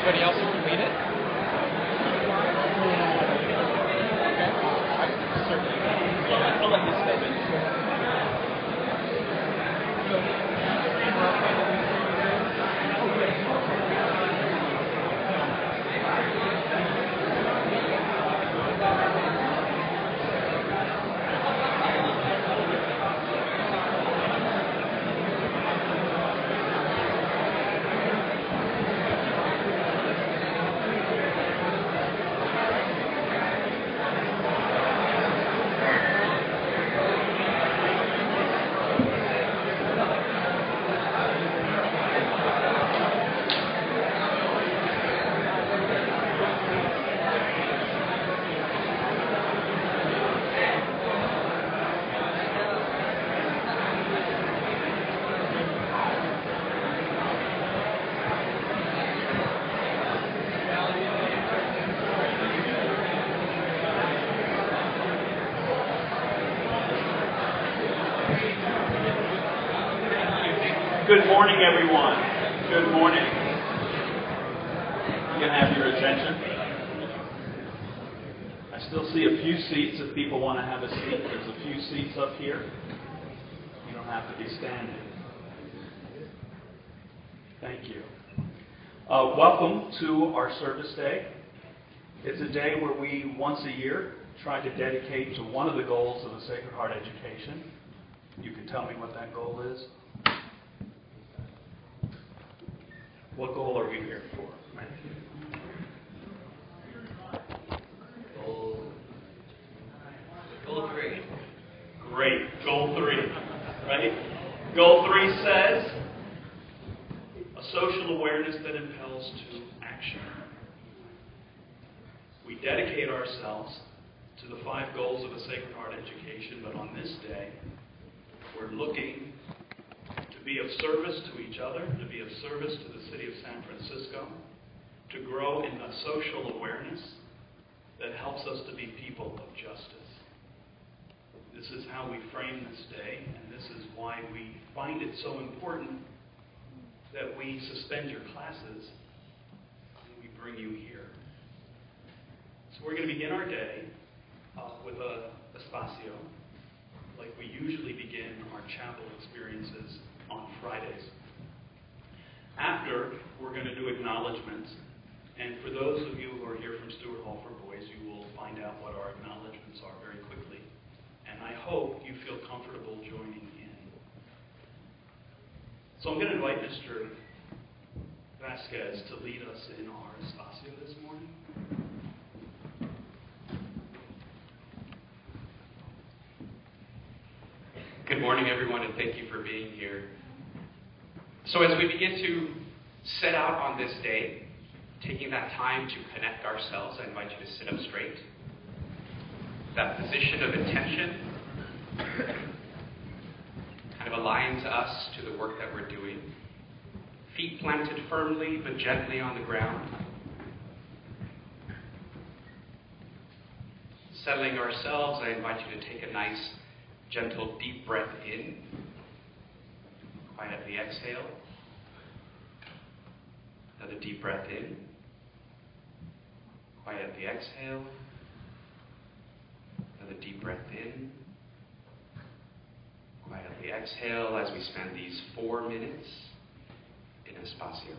Anybody else who can lead it? Okay. Certainly. Yeah, I'll let you step in. Good morning, everyone. Good morning. You can have your attention. I still see a few seats if people want to have a seat. There's a few seats up here. You don't have to be standing. Thank you. Welcome to our service day. It's a day where we, once a year, try to dedicate to one of the goals of the Sacred Heart education. You can tell me what that goal is. What goal are we here for? Right? Goal 3. Great. Goal 3. Right? Goal 3 says a social awareness that impels to action. We dedicate ourselves to the 5 goals of a Sacred Heart education, but on this day, we're looking to be of service to each other, to be of service to the city of San Francisco, to grow in a social awareness that helps us to be people of justice. This is how we frame this day, and this is why we find it so important that we suspend your classes and we bring you here. So we're going to begin our day with a espacio, like we usually begin our chapel experiences on Fridays. After, we're going to do acknowledgments. And for those of you who are here from Stewart Hall for Boys, you will find out what our acknowledgments are very quickly. And I hope you feel comfortable joining in. So I'm going to invite Mr. Vasquez to lead us in our espacio this morning. Good morning, everyone, and thank you for being here. So as we begin to set out on this day, taking that time to connect ourselves, I invite you to sit up straight. That position of attention kind of aligns us to the work that we're doing. Feet planted firmly but gently on the ground. Settling ourselves, I invite you to take a nice gentle deep breath in. Quietly exhale. Another deep breath in. Quietly exhale. Another deep breath in. Quietly exhale as we spend these 4 minutes in espacio.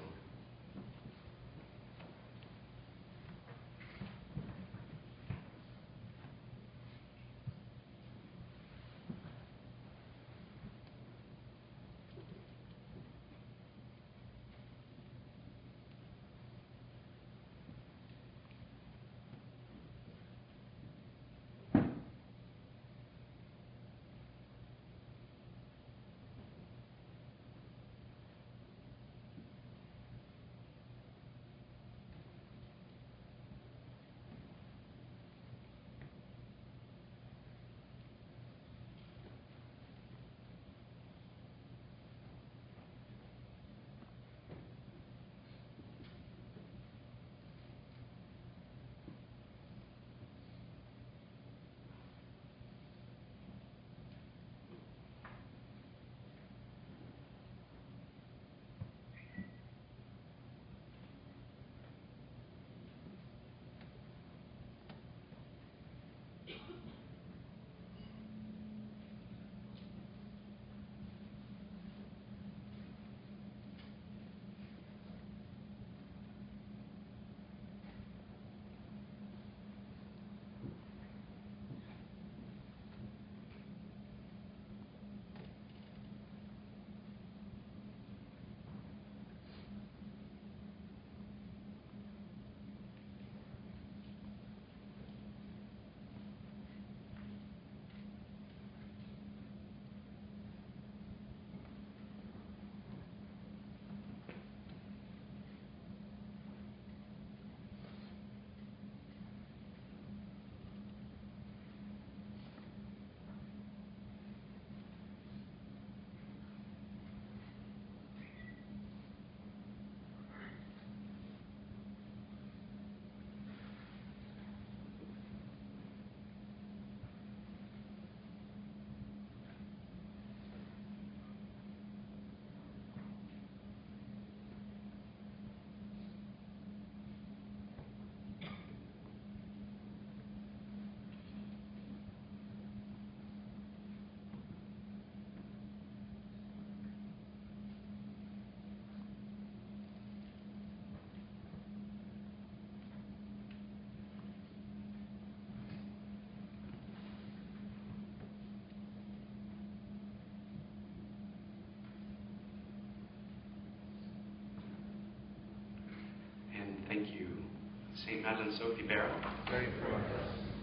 Madeline Sophie Barrow. Pray for us.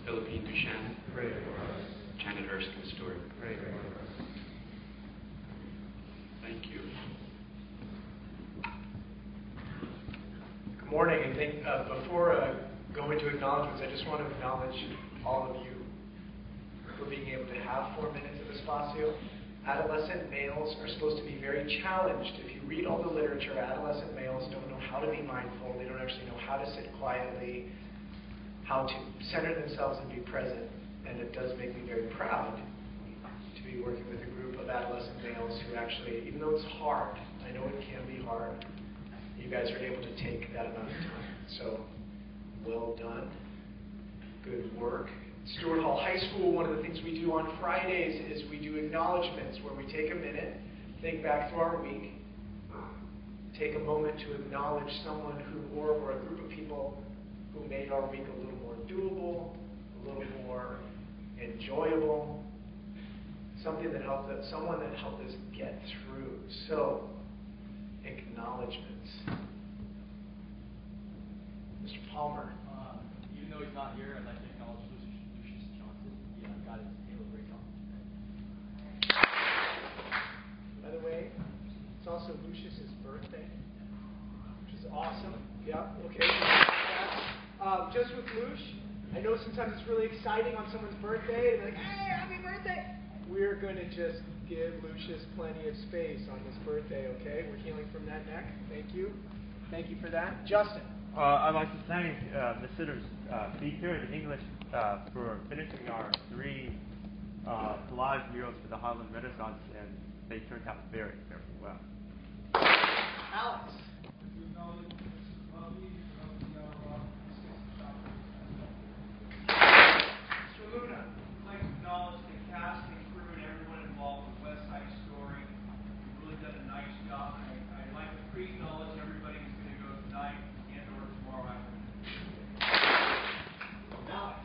Philippine Duchenne. Pray for us. Janet Erskine Stewart. Pray for us. Thank you. Good morning. I think before going to acknowledgements, I just want to acknowledge all of you for being able to have 4 minutes of espacio. Adolescent males are supposed to be very challenged. If you read all the literature, adolescent males don't know how to be mindful. They don't actually know how to sit quietly, how to center themselves and be present. And it does make me very proud to be working with a group of adolescent males who actually, even though it's hard, I know it can be hard, you guys are able to take that amount of time. So, well done. Good work. Stewart Hall High School, one of the things we do on Fridays is we do acknowledgments where we take a minute, think back through our week, take a moment to acknowledge someone who, or a group of people who made our week a little more doable, a little more enjoyable, someone that helped us get through. So, acknowledgments. Mr. Palmer. Even though he's not here, I'd like to acknowledge Lucius Johnson. He got his Halo break on. By the way, it's also Lucius's birthday, which is awesome. Yeah, okay. Just with Lush, I know sometimes it's really exciting on someone's birthday. They're like, hey, happy birthday! We're going to just give Lucius plenty of space on his birthday, okay? We're healing from that neck. Thank you. Thank you for that. Justin. I'd like to thank the sitters speaker in English for finishing our 3 collage murals for the Harlem Renaissance, and they turned out very, very well. Alex. Mr. Luna. I'd like to acknowledge the cast and crew and everyone involved with West Side Story. You've really done a nice job. I'd like to pre-acknowledge everybody who's going to go tonight and or tomorrow afternoon. Alex.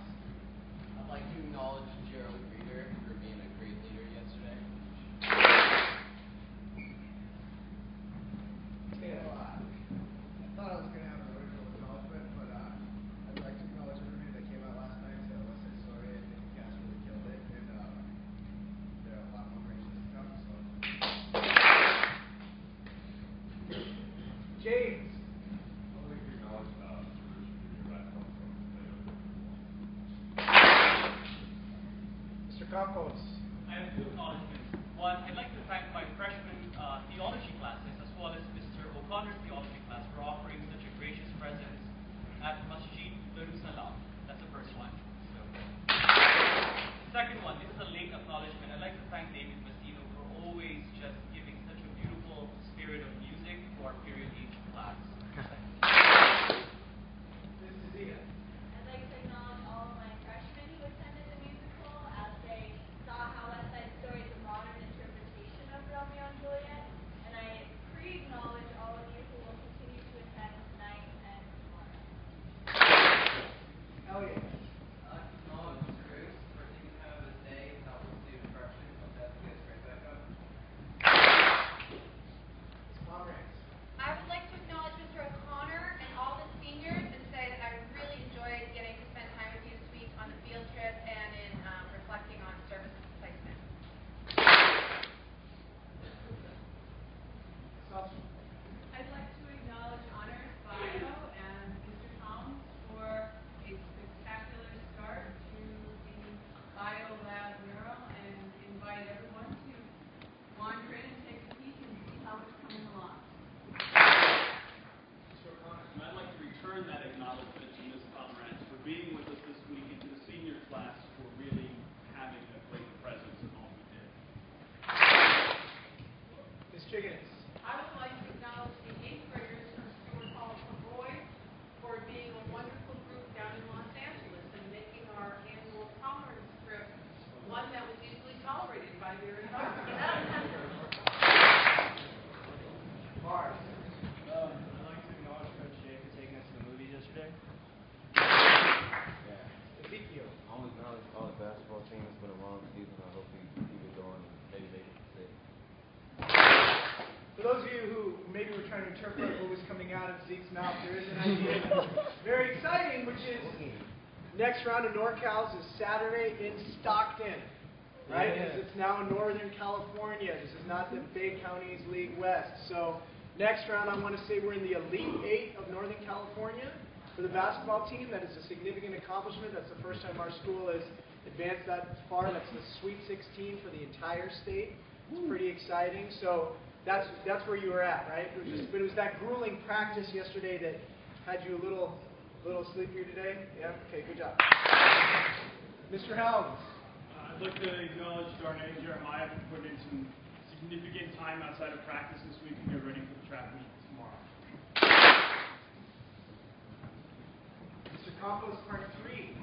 I'd like to acknowledge Gerald Reeder for being a great leader yesterday. I thought I was going to have an original acknowledgement, but I'd like to acknowledge everybody that came out last night to West Side Story. I think the cast really killed it, and there are a lot more races to come, so. James. I'd like to acknowledge Mr. Campos. I have 2 acknowledgements. One, I'd like to thank my freshman theology classes as well as Mr. O'Connor's theology class for offering such a gracious presence at ShhsBroadcast. That's the first one. So, second one, this is a late acknowledgement. I'd like to thank David Mastino for always just giving such a beautiful spirit of music to our period H class. This is Zia. I'd like to acknowledge all of my freshmen who attended the musical as they saw how West Side Story is a modern interpretation of Romeo and Juliet. And I pre-acknowledge all of you who will continue to attend tonight and tomorrow. Elliot. I'd like to acknowledge Bruce for taking time out of his day to help us do the correction. Hope that gets right back up. Pomerantz. I would like to acknowledge Mr. O'Connor and all the seniors and say that I really enjoyed getting to spend time with you this week on the field trip and in reflecting on service placement. I'd like to acknowledge Honors Bio and Mr. Toms for a spectacular start to the Bio Lab mural and invite everyone to wander in and take a peek and see how it's coming along. Mr. O'Connor. And I'd like to return that acknowledgement to Ms. Pomerantz for being with us this week and to the senior class for really having a great presence in all we did. Ms. Chiggins. I would like to acknowledge the 8th graders from Stewart Hall Boys for being a wonderful group down in Los Angeles and making our annual conference trip one that was easily tolerated by their environment. Mars. I'd like to acknowledge Coach Jay for taking us to the movies yesterday. Ezekiel. I want to acknowledge all the basketball team. It's been a long season. I hope we keep it going and maybe they can say. For those of you who maybe were trying to interpret what was coming out of Zeke's mouth, there is an idea very exciting, which is next round of NorCals is Saturday in Stockton, right? Because it's now Northern California. This is not the Bay Counties League West. So next round, I want to say we're in the Elite Eight of Northern California for the basketball team. That is a significant accomplishment. That's the first time our school has advanced that far. That's the Sweet 16 for the entire state. It's pretty exciting. So that's where you were at, right? But it was that grueling practice yesterday that had you a little sleepier today? Yeah? Okay, good job. Mr. Helms. I'd like to acknowledge Darnay and Jeremiah for putting in some significant time outside of practice this week and get ready for the track meet tomorrow. Mr. Campos, part 3.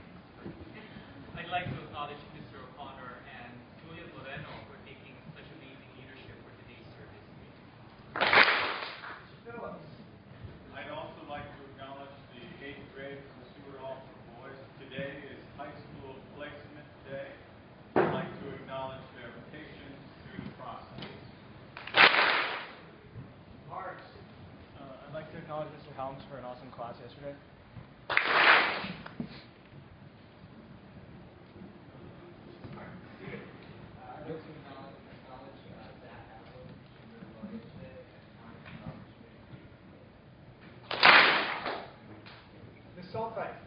I'd like to acknowledge Mr. O'Connor and Julia Moreno for taking such amazing leadership for today's service. Mr. Phillips. I'd also like to acknowledge the 8th grade from Stewart Hall for boys. Today is high school placement day. I'd like to acknowledge their patience through the process. Marks. I'd like to acknowledge Mr. Helms for an awesome class yesterday. I'd like to acknowledge Zach Apple, who did well yesterday, and Ms. Solfite.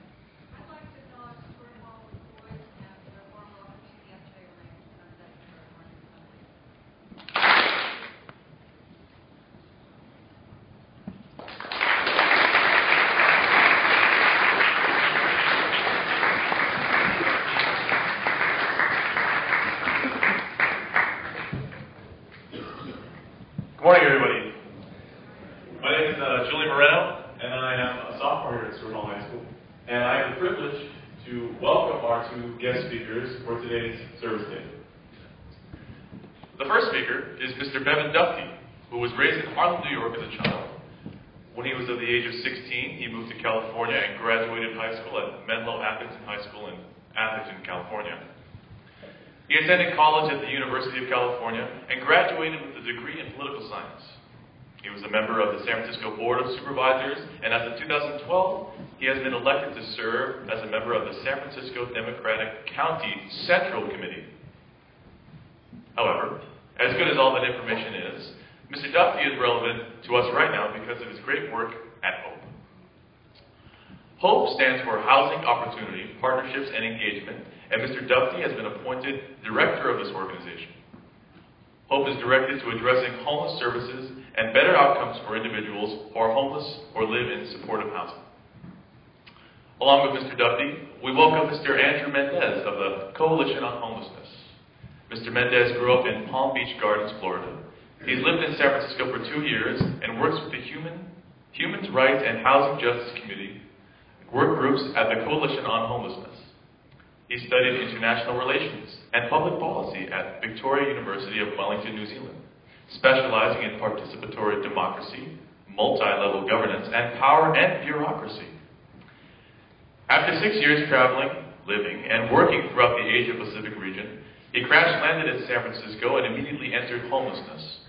I'd like to acknowledge Stuart Hall with the boys and their warm welcoming yesterday when I presented for Morning Sunday. Good morning, everybody. My name is Julie Moreno, and I am a sophomore here at Stewart Hall High School. And I have the privilege to welcome our 2 guest speakers for today's service day. The first speaker is Mr. Bevan Duffy, who was raised in Harlem, New York as a child. When he was of the age of 16, he moved to California and graduated high school at Menlo Atherton High School in Atherton, California. He attended college at the University of California and graduated with a degree in political science. He was a member of the San Francisco Board of Supervisors, and as of 2012, he has been elected to serve as a member of the San Francisco Democratic County Central Committee. However, as good as all that information is, Mr. Duffy is relevant to us right now because of his great work at HOPE. HOPE stands for Housing Opportunity, Partnerships, and Engagement, and Mr. Duffy has been appointed director of this organization. HOPE is directed to addressing homeless services and better outcomes for individuals who are homeless or live in supportive housing. Along with Mr. Duffy, we welcome Mr. Andrew Mendez of the Coalition on Homelessness. Mr. Mendez grew up in Palm Beach Gardens, Florida. He's lived in San Francisco for 2 years and works with the Human Rights and Housing Justice Committee work groups at the Coalition on Homelessness. He studied international relations and public policy at Victoria University of Wellington, New Zealand, specializing in participatory democracy, multi-level governance, and power and bureaucracy. After 6 years traveling, living, and working throughout the Asia-Pacific region, he crash-landed in San Francisco and immediately entered homelessness.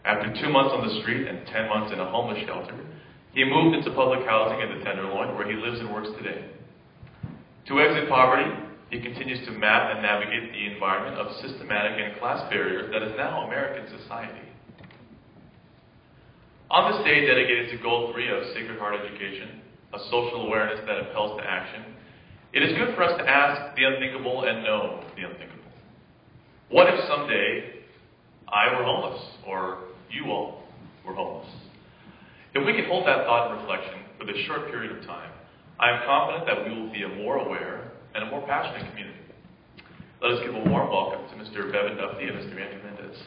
After 2 months on the street and 10 months in a homeless shelter, he moved into public housing in the Tenderloin, where he lives and works today. To exit poverty, he continues to map and navigate the environment of systematic and class barriers that is now American society. On this day dedicated to Goal 3 of Sacred Heart Education, a social awareness that impels to action, it is good for us to ask the unthinkable and know the unthinkable. What if someday I were homeless, or you all were homeless? If we can hold that thought and reflection for this short period of time, I am confident that we will be a more aware and a more passionate community. Let us give a warm welcome to Mr. Bevan Duffy and Mr. Andrew Mendez.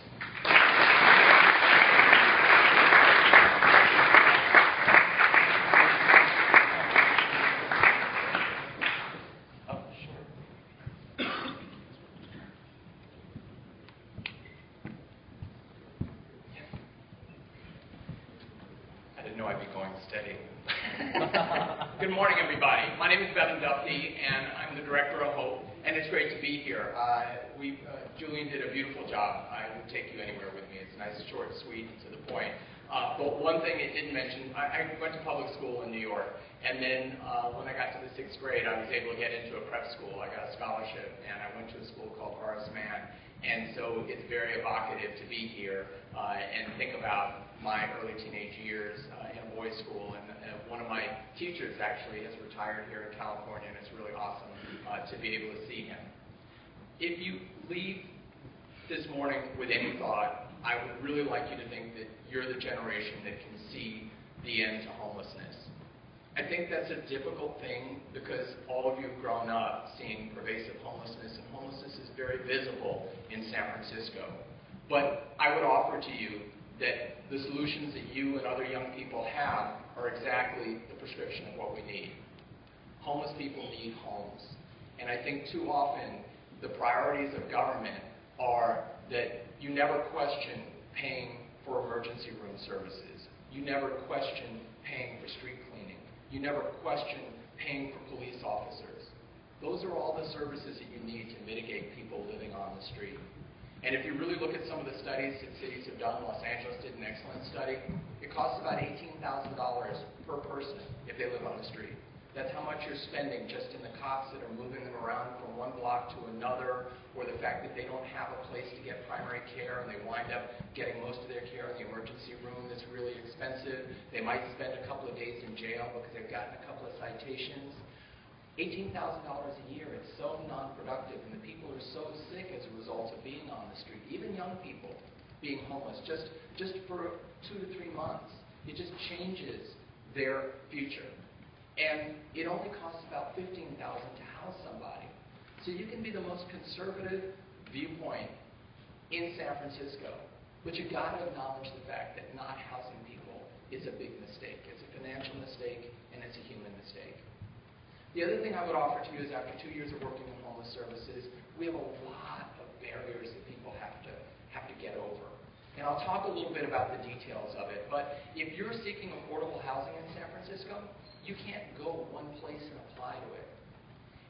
I didn't know I'd be going steady. Good morning, everybody. My name is Bevan Duffy, and I'm the director of HOPE, and it's great to be here. Julian did a beautiful job. I would take you anywhere with me. It's nice, short, sweet, to the point. But one thing it didn't mention, I went to public school in New York, and then when I got to the 6th grade, I was able to get into a prep school. I got a scholarship, and I went to a school called Horace Mann. And so it's very evocative to be here and think about my early teenage years in a boys' school. And one of my teachers actually has retired here in California, and it's really awesome to be able to see him. If you leave this morning with any thought, I would really like you to think that you're the generation that can see the end to homelessness. I think that's a difficult thing because all of you have grown up seeing pervasive homelessness, and homelessness is very visible in San Francisco. But I would offer to you that the solutions that you and other young people have are exactly the prescription of what we need. Homeless people need homes. And I think too often the priorities of government are that you never question paying for emergency room services. You never question paying for street cleaning. You never question paying for police officers. Those are all the services that you need to mitigate people living on the street. And if you really look at some of the studies that cities have done, Los Angeles did an excellent study, it costs about $18,000 per person if they live on the street. That's how much you're spending just in the cops that are moving them around from one block to another, or the fact that they don't have a place to get primary care and they wind up getting most of their care in the emergency room that's really expensive. They might spend a couple of days in jail because they've gotten a couple of citations. $18,000 a year, it's so non-productive, and the people are so sick as a result of being on the street, even young people being homeless, just for 2 to 3 months. It just changes their future. And it only costs about $15,000 to house somebody. So you can be the most conservative viewpoint in San Francisco, but you've got to acknowledge the fact that not housing people is a big mistake. It's a financial mistake, and it's a human mistake. The other thing I would offer to you is after 2 years of working in homeless services, we have a lot of barriers that people have to get over. And I'll talk a little bit about the details of it, but if you're seeking affordable housing in San Francisco, you can't go one place and apply to it.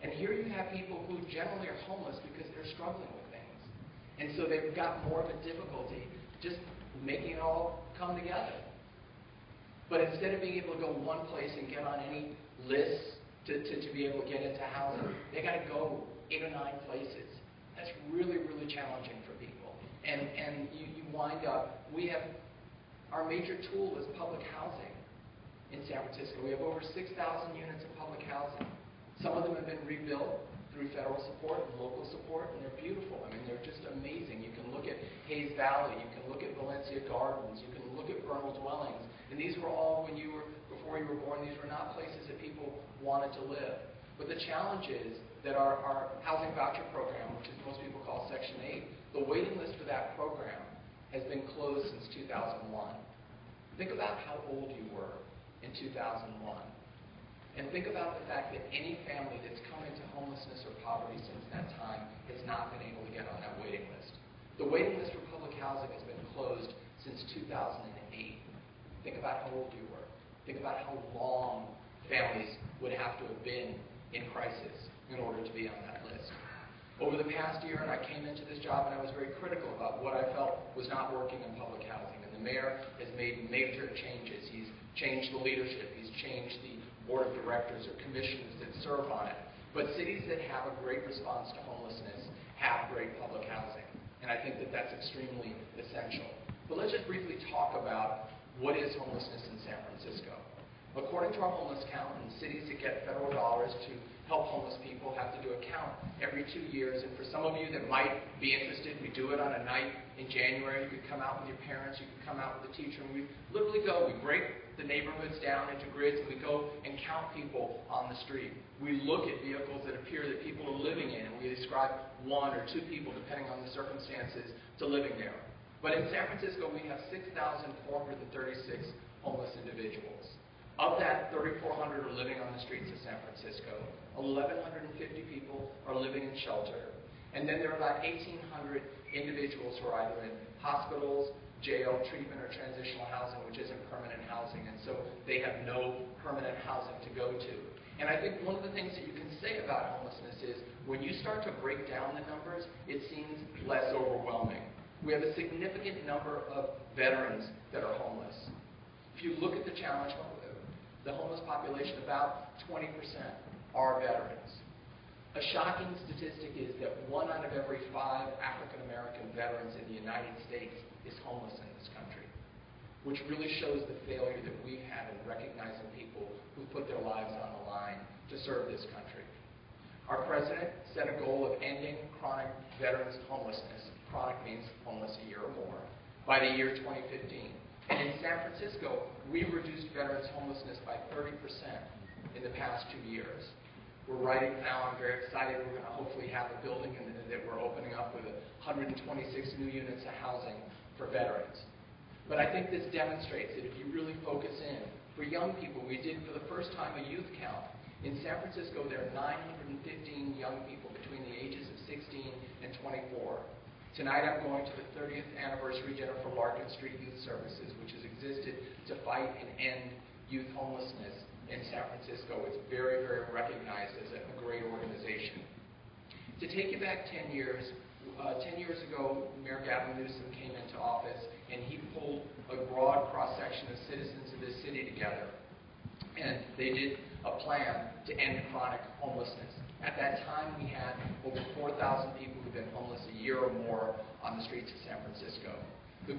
And here you have people who generally are homeless because they're struggling with things. And so they've got more of a difficulty just making it all come together. But instead of being able to go one place and get on any list to be able to get into housing, they got to go 8 or 9 places. That's really, really challenging for people. And you wind up, we have, our major tool is public housing in San Francisco. We have over 6,000 units of public housing. Some of them have been rebuilt through federal support and local support, and they're beautiful. I mean, they're just amazing. You can look at Hayes Valley, you can look at Valencia Gardens, you can look at Vernal Dwellings, and these were all before you were born, these were not places that people wanted to live. But the challenge is that our housing voucher program, which is most people call Section 8, the waiting list for that program has been closed since 2001. Think about how old you were in 2001. And think about the fact that any family that's come into homelessness or poverty since that time has not been able to get on that waiting list. The waiting list for public housing has been closed since 2008. Think about how old you were. Think about how long families would have to have been in crisis in order to be on that list. Over the past year, and I came into this job and I was very critical about what I felt was not working in public housing. And the mayor has made major changes. He's changed the leadership. He's changed the board of directors or commissions that serve on it. But cities that have a great response to homelessness have great public housing. And I think that that's extremely essential. But let's just briefly talk about what is homelessness in San Francisco. According to our homeless count, and cities that get federal dollars to help homeless people have to do a count every 2 years. And for some of you that might be interested, we do it on a night in January. You could come out with your parents, you could come out with a teacher, and we literally we break the neighborhoods down into grids, and we go and count people on the street. We look at vehicles that appear that people are living in, and we describe 1 or 2 people, depending on the circumstances, to living there. But in San Francisco, we have 6,436 homeless individuals. Of that, 3,400 are living on the streets of San Francisco. 1,150 people are living in shelter. And then there are about 1,800 individuals who are either in hospitals, jail, treatment, or transitional housing, which isn't permanent housing. And so they have no permanent housing to go to. And I think one of the things that you can say about homelessness is when you start to break down the numbers, it seems less overwhelming. We have a significant number of veterans that are homeless. If you look at the challenge, the homeless population, about 20% are veterans. A shocking statistic is that 1 out of every 5 African American veterans in the United States is homeless in this country, which really shows the failure that we've had in recognizing people who put their lives on the line to serve this country. Our president set a goal of ending chronic veterans homelessness. Chronic means homeless a year or more, by the year 2015. And in San Francisco, we've reduced veterans homelessness by 30% in the past 2 years. We're writing now, I'm very excited, we're going to hopefully have a building that we're opening up with 126 new units of housing for veterans. But I think this demonstrates that if you really focus in, for young people, we did for the first time a youth count. In San Francisco, there are 915 young people between the ages of 16 and 24. Tonight I'm going to the 30th anniversary Jennifer Larkin Street Youth Services, which has existed to fight and end youth homelessness in San Francisco. It's very, very recognized as a great organization. To take you back 10 years, 10 years ago, Mayor Gavin Newsom came into office and he pulled a broad cross-section of citizens of this city together. And they did a plan to end chronic homelessness. At that time, we had over 4,000 people who've been homeless a year or more on the streets of San Francisco.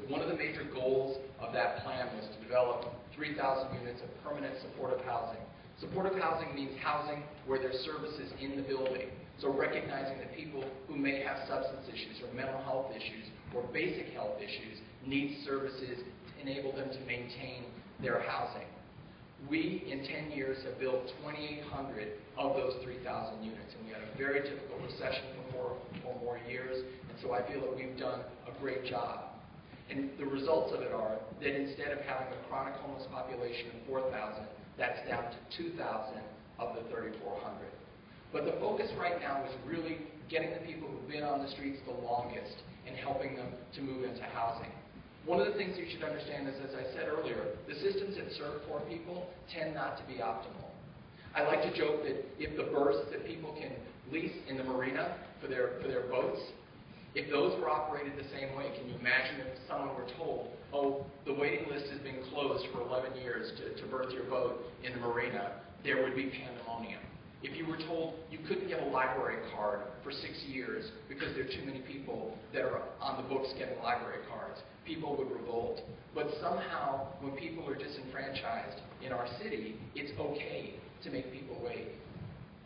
One of the major goals of that plan was to develop 3,000 units of permanent supportive housing. Supportive housing means housing where there's services in the building. So recognizing that people who may have substance issues or mental health issues or basic health issues need services to enable them to maintain their housing. We, in 10 years, have built 2,800 of those 3,000 units, and we had a very difficult recession for 4 more years, and so I feel that we've done a great job. And the results of it are that instead of having a chronic homeless population of 4,000, that's down to 2,000 of the 3,400. But the focus right now is really getting the people who've been on the streets the longest and helping them to move into housing. One of the things you should understand is, as I said earlier, the systems that serve poor people tend not to be optimal. I like to joke that if the berths that people can lease in the marina for their boats, if those were operated the same way, can you imagine if someone were told, oh, the waiting list has been closed for 11 years to berth your boat in the marina, there would be pandemonium. If you were told you couldn't get a library card for 6 years because there are too many people that are on the books getting library cards, people would revolt. But somehow, when people are disenfranchised in our city, it's okay to make people wait.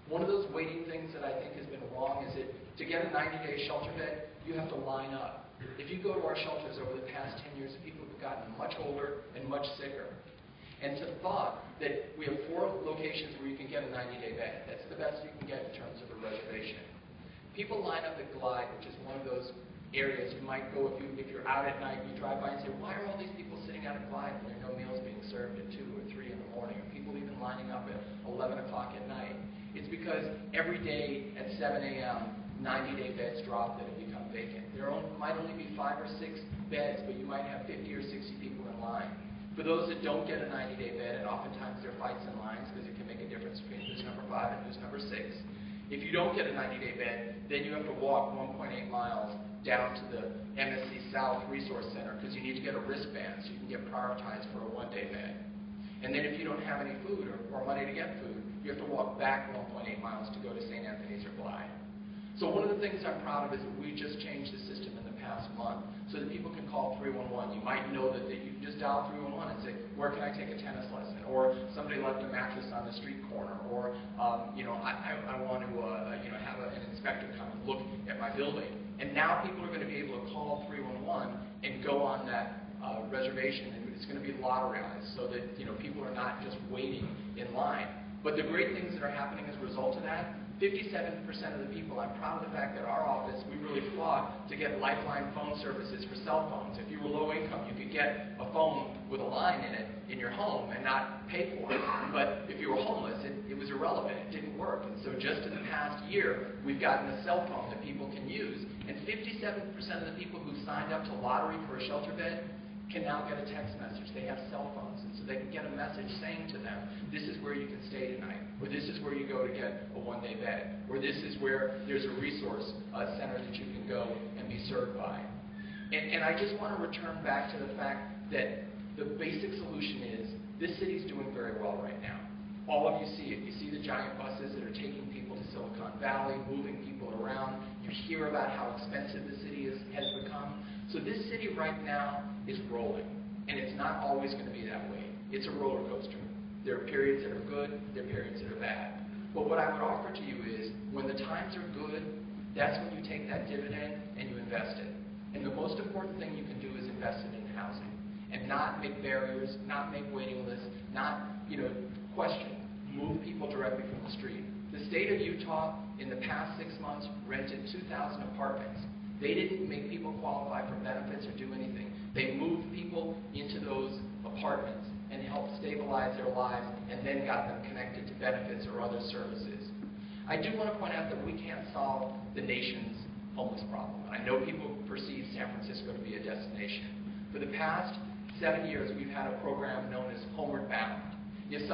One of those waiting things that I think has been wrong is that to get a 90-day shelter bed, you have to line up. If you go to our shelters over the past 10 years, people have gotten much older and much sicker. And to the thought that we have 4 locations where you can get a 90-day bed. That's the best you can get in terms of a reservation. People line up at Glide, which is one of those areas you might go if you're out at night and you drive by and say, why are all these people sitting out at Glide when there are no meals being served at 2 or 3 in the morning? Or people even lining up at 11 o'clock at night? It's because every day at 7 a.m., 90-day beds drop that have become vacant. There might only be 5 or 6 beds, but you might have 50 or 60 people in line. For those that don't get a 90-day bed, and oftentimes there are fights in lines because it can make a difference between who's number 5 and who's number 6. If you don't get a 90-day bed, then you have to walk 1.8 miles down to the MSC South Resource Center because you need to get a wristband so you can get prioritized for a 1-day bed. And then if you don't have any food or money to get food, you have to walk back 1.8 miles to go to St. Anthony's or Glide. So one of the things I'm proud of is that we just changed the system in the past month so that people can call 311. You might know that you can just dial 311 and say, where can I take a tennis lesson? Or somebody left a mattress on the street corner. Or, I want to have an inspector come and look at my building. And now people are going to be able to call 311 and go on that reservation, and it's going to be lotterized so that people are not just waiting in line. But the great things that are happening as a result of that, 57% of the people, I'm proud of the fact that our office, we really fought to get lifeline phone services for cell phones. If you were low income, you could get a phone with a line in it in your home and not pay for it. But if you were homeless, it was irrelevant. It didn't work. And so just in the past year, we've gotten a cell phone that people can use. And 57% of the people who signed up to lottery for a shelter bed can now get a text message. They have cell phones, and so they can get a message saying to them, this is where you can stay tonight, or this is where you go to get a 1-day bed, or this is where there's a resource center that you can go and be served by. And I just want to return back to the fact that the basic solution is this city's doing very well right now. All of you see it. You see the giant buses that are taking people to Silicon Valley, moving people around. You hear about how expensive the city has become. So this city right now is rolling, and it's not always going to be that way. It's a roller coaster. There are periods that are good, there are periods that are bad. But what I would offer to you is, when the times are good, that's when you take that dividend and you invest it. And the most important thing you can do is invest it in housing, and not make barriers, not make waiting lists, not question. Move people directly from the street. The state of Utah, in the past 6 months, rented 2,000 apartments. They didn't make people qualify for benefits or do anything. They moved people into those apartments and helped stabilize their lives, and then got them connected to benefits or other services. I do want to point out that we can't solve the nation's homeless problem. I know people perceive San Francisco to be a destination. For the past 7 years, we've had a program known as Homeward Bound. If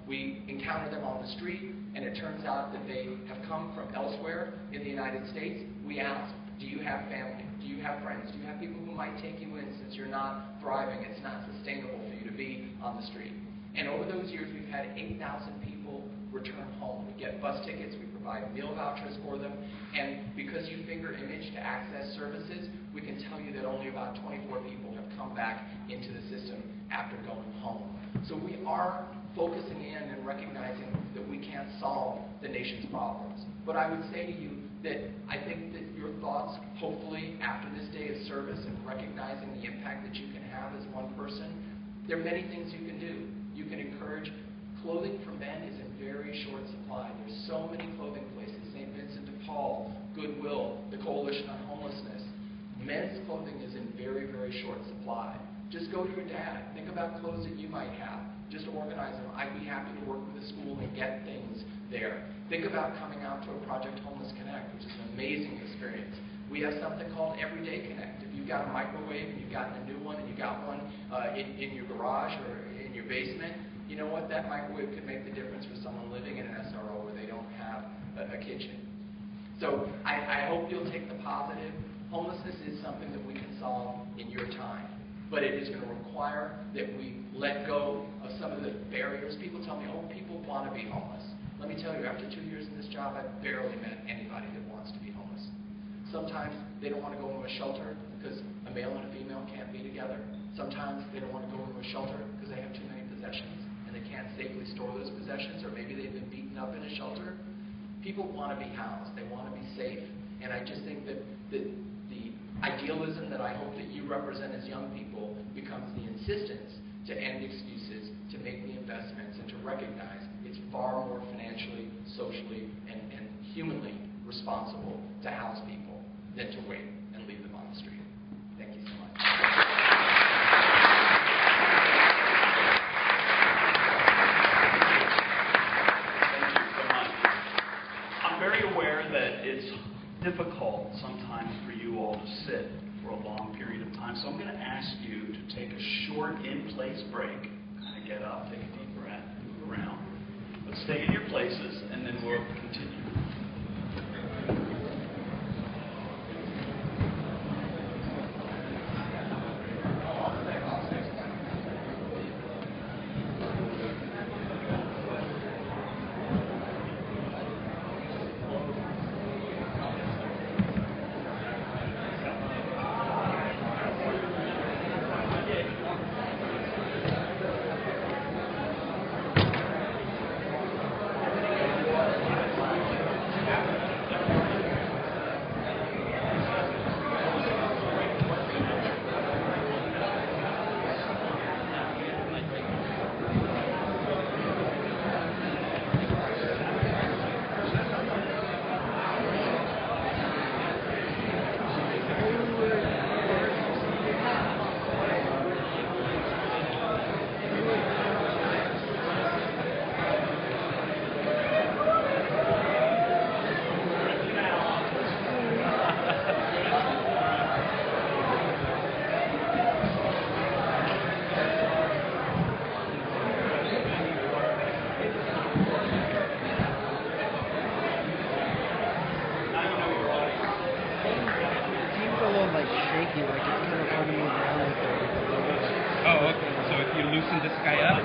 we encounter them on the street, and it turns out that they have come from elsewhere in the United States, we ask, do you have family? Do you have friends? Do you have people who might take you in since you're not thriving? It's not sustainable for you to be on the street. And over those years, we've had 8,000 people return home. We get bus tickets, we provide meal vouchers for them, and because you finger image to access services, we can tell you that only about 24 people have come back into the system after going home. So we are focusing in and recognizing that we can't solve the nation's problems. But I would say to you that I think that your thoughts, hopefully, after this day of service and recognizing the impact that you can have as one person, there are many things you can do. You can encourage. Clothing for men is in very short supply. There's so many clothing places, St. Vincent de Paul, Goodwill, the Coalition on Homelessness. Men's clothing is in very, very short supply. Just go to your dad. Think about clothes that you might have. Just organize them. I'd be happy to work with the school and get things there. Think about coming out to a Project Homeless Connect, which is an amazing experience. We have something called Everyday Connect. If you've got a microwave and you've gotten a new one and you got one in your garage or in your basement, you know what? That microwave could make the difference for someone living in an SRO where they don't have a kitchen. So I hope you'll take the positive. Homelessness is something that we can solve in your time. But it is going to require that we let go of some of the barriers. People tell me, oh, people want to be homeless. Let me tell you, after 2 years in this job, I've barely met anybody that wants to be homeless. Sometimes they don't want to go into a shelter because a male and a female can't be together. Sometimes they don't want to go into a shelter because they have too many possessions and they can't safely store those possessions, or maybe they've been beaten up in a shelter. People want to be housed. They want to be safe. And I just think that the idealism that I hope that you represent as young people becomes the insistence to end excuses, to make the investments, and to recognize it's far more financially, socially, and humanly responsible to house people than to wait and leave them on the street. Thank you so much. Thank you so much. I'm very aware that it's difficult sometimes for you all to sit for a long period of time, so I'm going to ask you to take a short in-place break, kind of get up, take a deep breath, move around, but stay in your places, and then we'll continue. shaky, like it's kind of hard to move around with it. Oh, okay. So if you loosen this guy up.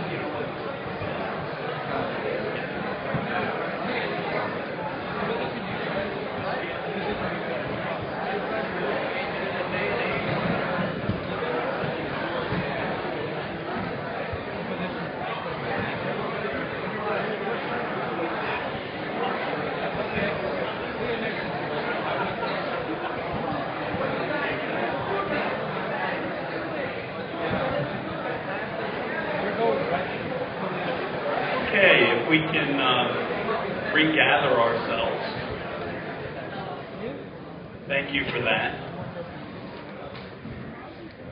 Okay, if we can regather ourselves. Thank you for that.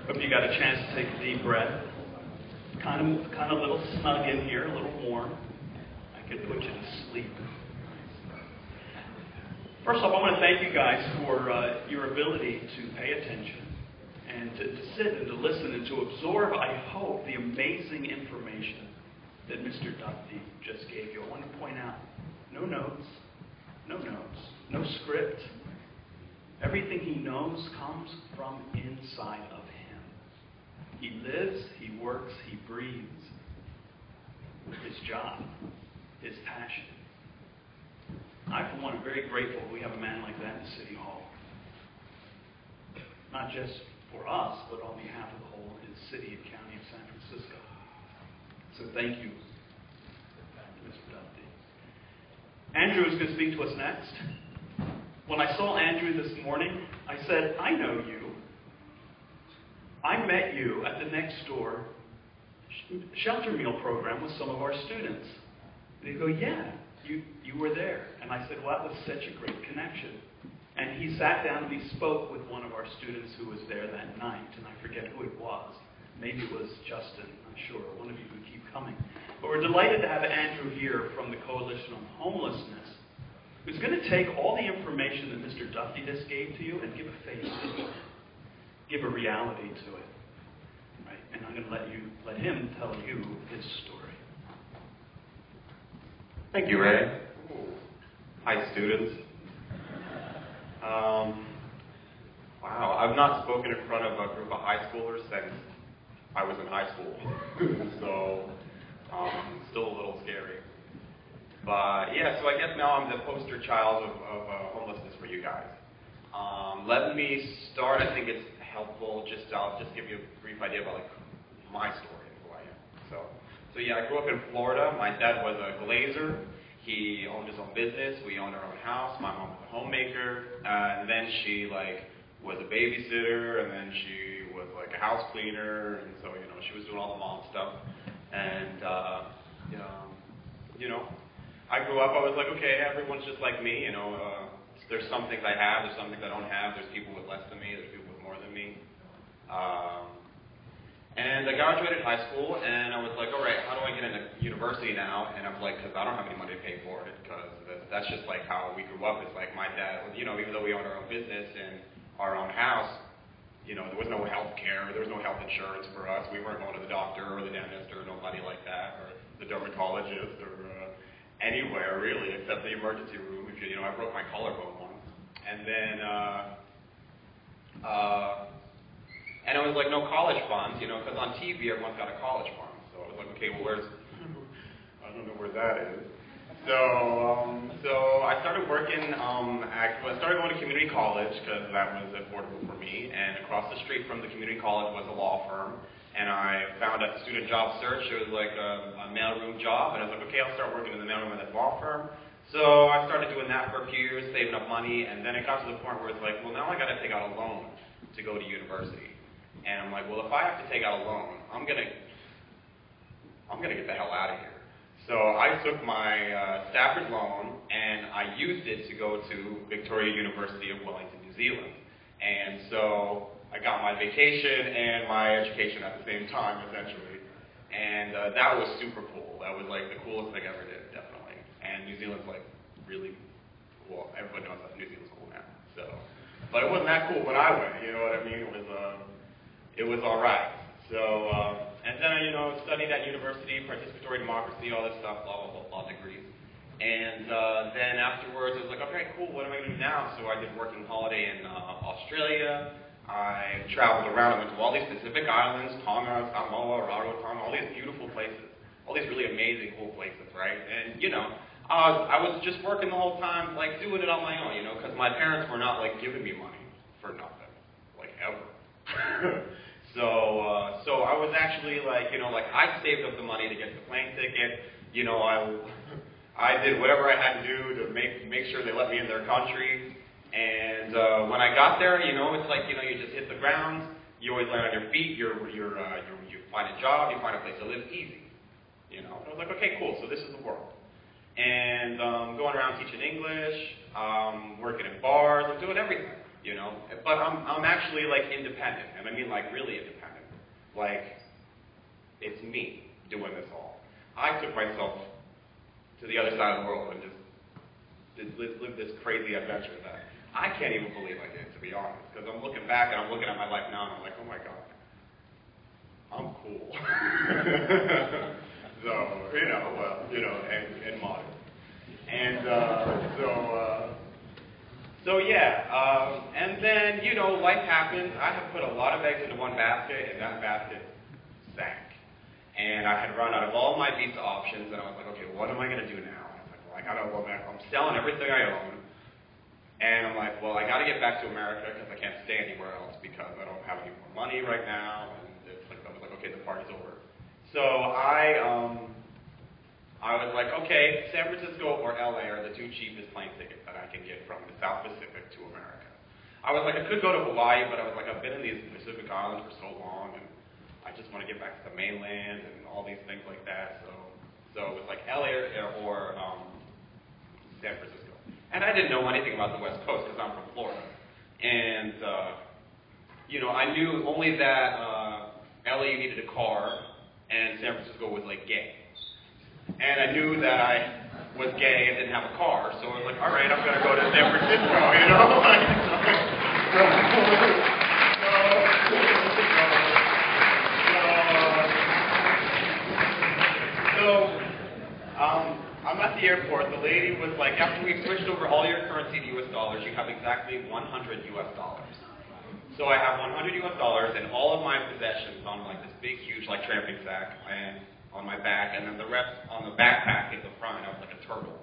Hope you got a chance to take a deep breath. Kind of a little snug in here, a little warm. I could put you to sleep. First off, I want to thank you guys for your ability to pay attention and to sit and to listen and to absorb, I hope, the amazing information that Mr. Duffy just gave you. I want to point out, no notes, no script. Everything he knows comes from inside of him. He lives, he works, he breathes his job, his passion. I, for one, am very grateful we have a man like that in City Hall. Not just for us, but on behalf of the whole city and county of San Francisco. So thank you, Mr. Duffy. Andrew is going to speak to us next. When I saw Andrew this morning, I said, I know you. I met you at the next door shelter meal program with some of our students. They go, yeah, you were there. And I said, well, that was such a great connection. And he sat down and he spoke with one of our students who was there that night, and I forget who it was. Maybe it was Justin, I'm not sure, one of you who keep coming. But we're delighted to have Andrew here from the Coalition on Homelessness, who's going to take all the information that Mr. Duffy just gave to you and give a face to it, give a reality to it. Right? And I'm going to let him tell you his story. Thank you, Ray. Hi, students. Wow, I've not spoken in front of a group of high schoolers since I was in high school, so still a little scary. But yeah, so I guess now I'm the poster child of homelessness for you guys. Let me start. I think it's helpful. I'll just give you a brief idea about my story and who I am. So yeah, I grew up in Florida. My dad was a glazer. He owned his own business. We owned our own house. My mom was a homemaker, and then she was a babysitter, and then she was a house cleaner, and so she was doing all the mom stuff. And I grew up. I was like, okay, everyone's just like me. There's some things I have. There's some things I don't have. There's people with less than me. There's people with more than me. And I graduated high school, and I was like, all right, how do I get into university now? And I was like, because I don't have any money to pay for it, because that's just how we grew up. It's like my dad, even though we owned our own business and our own house, there was no health care, there was no health insurance for us. We weren't going to the doctor or the dentist or nobody like that, or the dermatologist or anywhere really, except the emergency room. I broke my collarbone once. And then, and I was like, no college funds, because on TV everyone's got a college fund. So I was like, okay, well, I don't know where that is. So I started working, I started going to community college because that was affordable for me. And across the street from the community college was a law firm. And I found at the student job search, it was a mailroom job. And I was like, okay, I'll start working in the mailroom at that law firm. So I started doing that for a few years, saving up money. And then it got to the point where it's like, well, now I got to take out a loan to go to university. And I'm like, well, if I have to take out a loan, I'm gonna get the hell out of here. So I took my Stafford loan and I used it to go to Victoria University of Wellington, New Zealand. And so I got my vacation and my education at the same time, essentially. And that was super cool. That was the coolest thing I ever did, definitely. And New Zealand's really cool. Everybody knows that New Zealand's cool now. But it wasn't that cool when I went. You know what I mean? It was all right. So, and then I, studied at university, participatory democracy, all this stuff, blah, blah, blah, law degrees. And then afterwards, I was like, okay, cool, what am I going to do now? So I did working holiday in Australia. I traveled around. I went to all these Pacific islands, Tonga, Samoa, Rarotonga, all these beautiful places, all these really amazing, cool places, right? And, you know, I was just working the whole time, like, doing it on my own, you know, because my parents were not, like, giving me money for nothing, like, ever. So I was actually, like, you know, like, I saved up the money to get the plane ticket. You know, I did whatever I had to do to make sure they let me in their country. And when I got there, you know, it's like, you know, you just hit the ground, you always land on your feet, you find a job, you find a place to live, easy. You know, and I was like, okay, cool, so this is the world. And going around teaching English, working in bars, I'm doing everything, you know. But I'm actually, like, independent, and I mean, like, really independent. Like, it's me doing this all. I took myself to the other side of the world and just live this crazy adventure that I can't even believe I did, to be honest. Because I'm looking back and I'm looking at my life now and I'm like, oh my God, I'm cool. So, you know, and modern. And and then, you know, life happens. I have put a lot of eggs into one basket, and that basket sank. And I had run out of all my visa options, and I was like, okay, what am I going to do now? And I was like, well, I got to go back. I'm selling everything I own. And I'm like, well, I got to get back to America because I can't stay anywhere else because I don't have any more money right now. And it's like, I was like, okay, the party's over. So I was like, okay, San Francisco or LA are the two cheapest plane tickets that I can get from the South Pacific to America. I was like, I could go to Hawaii, but I was like, I've been in these Pacific Islands for so long, and I just want to get back to the mainland and all these things like that. So it was like LA or San Francisco. And I didn't know anything about the West Coast because I'm from Florida. And, you know, I knew only that LA you needed a car and San Francisco was, like, gay. And I knew that I was gay and didn't have a car, so I was like, all right, I'm going to go to San Francisco, you know? I'm at the airport. The lady was like, after we've switched over all your currency to US dollars, you have exactly $100 US. So I have $100 US and all of my possessions on like this big, huge like tramping sack and on my back, and then the rest on the backpack at the front. I was like a turtle.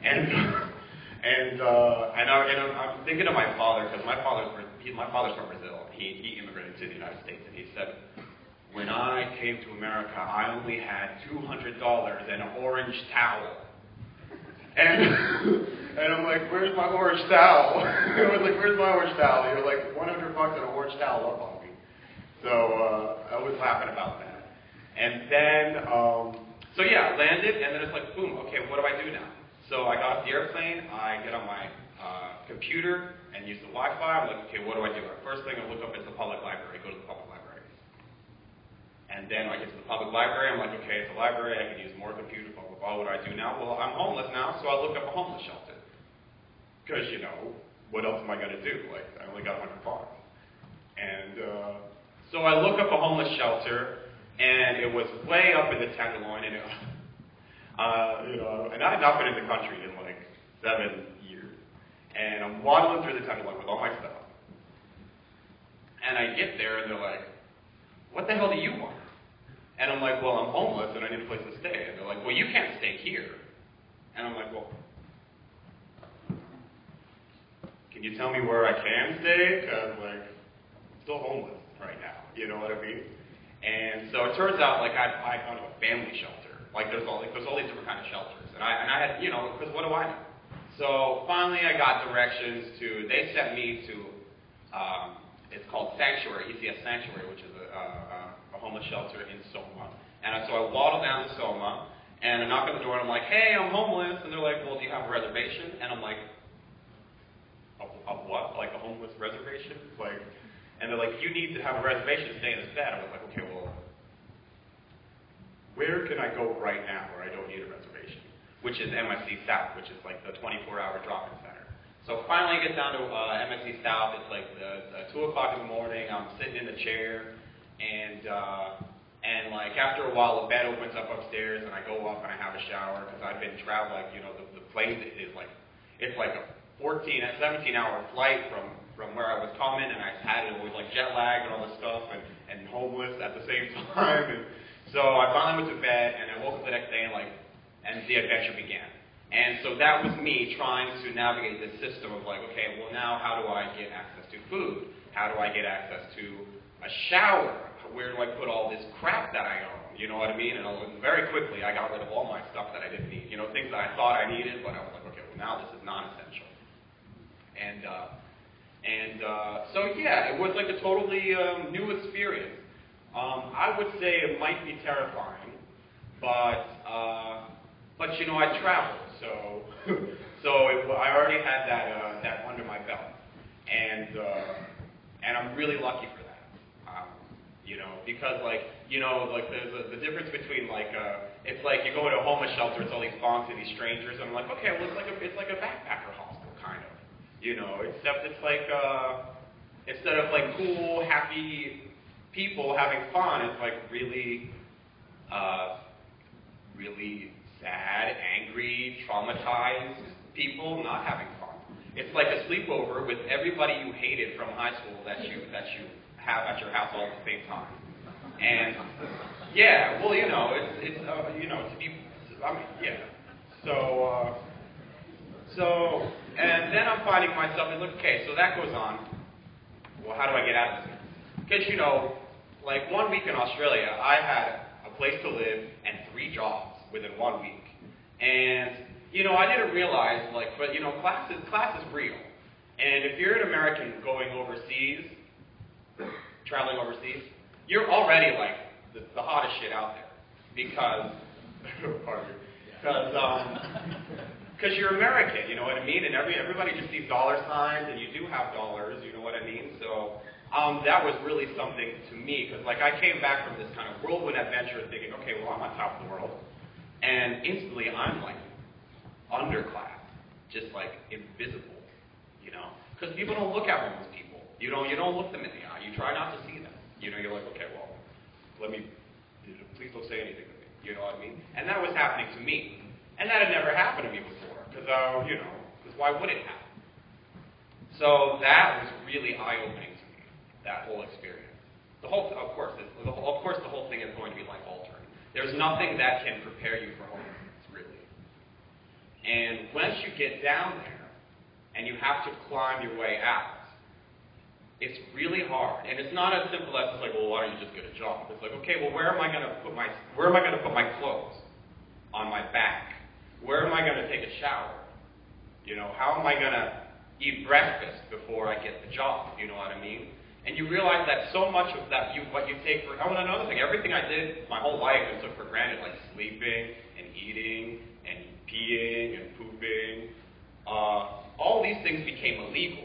And I'm thinking of my father because my father's from Brazil. He immigrated to the United States, and he said, when I came to America, I only had $200 and an orange towel. And I'm like, where's my orange towel? I was like, where's my orange towel? You're like, $100 and an orange towel up on me. So I was laughing about that. And then, I landed, and then it's like, boom, okay, what do I do now? So I got off the airplane, I get on my computer and use the Wi-Fi. I'm like, okay, what do I do? First thing I look up is the public library. Go to the public library. And then I get to the public library, I'm like, okay, it's a library, I can use more computers, blah, blah, blah. What do I do now? Well, I'm homeless now, so I look up a homeless shelter. Because, you know, what else am I going to do? Like, I only got $100. And so I look up a homeless shelter, and it was way up in the Tenderloin, and and I had not been in the country in like 7 years. And I'm waddling through the Tenderloin with all my stuff. And I get there, and they're like, what the hell do you want? And I'm like, well, I'm homeless and I need a place to stay. And they're like, well, you can't stay here. And I'm like, well, can you tell me where I can stay? Because, like, I'm still homeless right now. You know what I mean? And so it turns out, like, I found a family shelter. Like, there's all these different kind of shelters. And I had, you know, because what do I know? So finally I got directions to, they sent me to, it's called Sanctuary, ECS Sanctuary, which is a homeless shelter in Soma. And so I waddle down to Soma, and I knock on the door, and I'm like, hey, I'm homeless. And they're like, well, do you have a reservation? And I'm like, a what? Like a homeless reservation? Like, and they're like, you need to have a reservation to stay in this bed. I was like, okay, well, where can I go right now where I don't need a reservation? Which is MSC South, which is like the 24-hour drop-in center. So finally I get down to MSC South. It's like 2 o'clock in the morning. I'm sitting in the chair, and like after a while, the bed opens up upstairs, and I go up and I have a shower because I've been traveling. You know, the place is like, it's like 17-hour flight from where I was coming, and I had it with like jet lag and all this stuff, and homeless at the same time. And so I finally went to bed, and I woke up the next day, and the adventure began. And so that was me trying to navigate this system of like, okay, well now how do I get access to food? How do I get access to a shower? Where do I put all this crap that I own? You know what I mean? And very quickly I got rid of all my stuff that I didn't need. You know, things that I thought I needed, but I was like, okay, well now this is non-essential. So yeah, it was like a totally new experience. I would say it might be terrifying, but you know, I traveled, I already had that under my belt, and I'm really lucky for that. You know, because there's the difference between it's like you go to a homeless shelter, it's all these bonks and these strangers, and I'm like, okay, well it's like a backpacker hostel kind of, you know, except it's like instead of like cool, happy people having fun, it's like really sad, angry, traumatized people not having fun. It's like a sleepover with everybody you hated from high school that you have at your house all at the same time. And yeah, well, you know, it's you know, to be, I mean, yeah. So and then I'm finding myself, and look, okay, so that goes on. Well, how do I get out of this? Because, you know, like 1 week in Australia, I had a place to live and 3 jobs within 1 week. And, you know, I didn't realize, but, you know, class is real. And if you're an American going overseas, traveling overseas, you're already, like, the hottest shit out there. Because you're American, you know what I mean? And everybody just sees dollar signs, and you do have dollars, you know what I mean? So that was really something to me, because like I came back from this kind of whirlwind adventure thinking, okay, well, I'm on top of the world. And instantly I'm like underclass, just like invisible, you know? Because people don't look at homeless people. You don't look them in the eye. You try not to see them. You know, you're like, okay, well, please don't say anything to me. You know what I mean? And that was happening to me. And that had never happened to me before, because you know, because why would it happen? So that was really eye-opening to me, that whole experience. Of course, the whole thing is going to be life-altering. There's nothing that can prepare you for homelessness, really. And once you get down there, and you have to climb your way out, it's really hard. And it's not as simple as, like, well, why don't you just get a job? It's like, okay, well, where am I going to put my clothes? On my back? Where am I going to take a shower? You know, how am I going to eat breakfast before I get the job? You know what I mean? And you realize that so much of that, what you take for, and another thing, everything I did my whole life and took for granted, like sleeping and eating and peeing and pooping, all these things became illegal.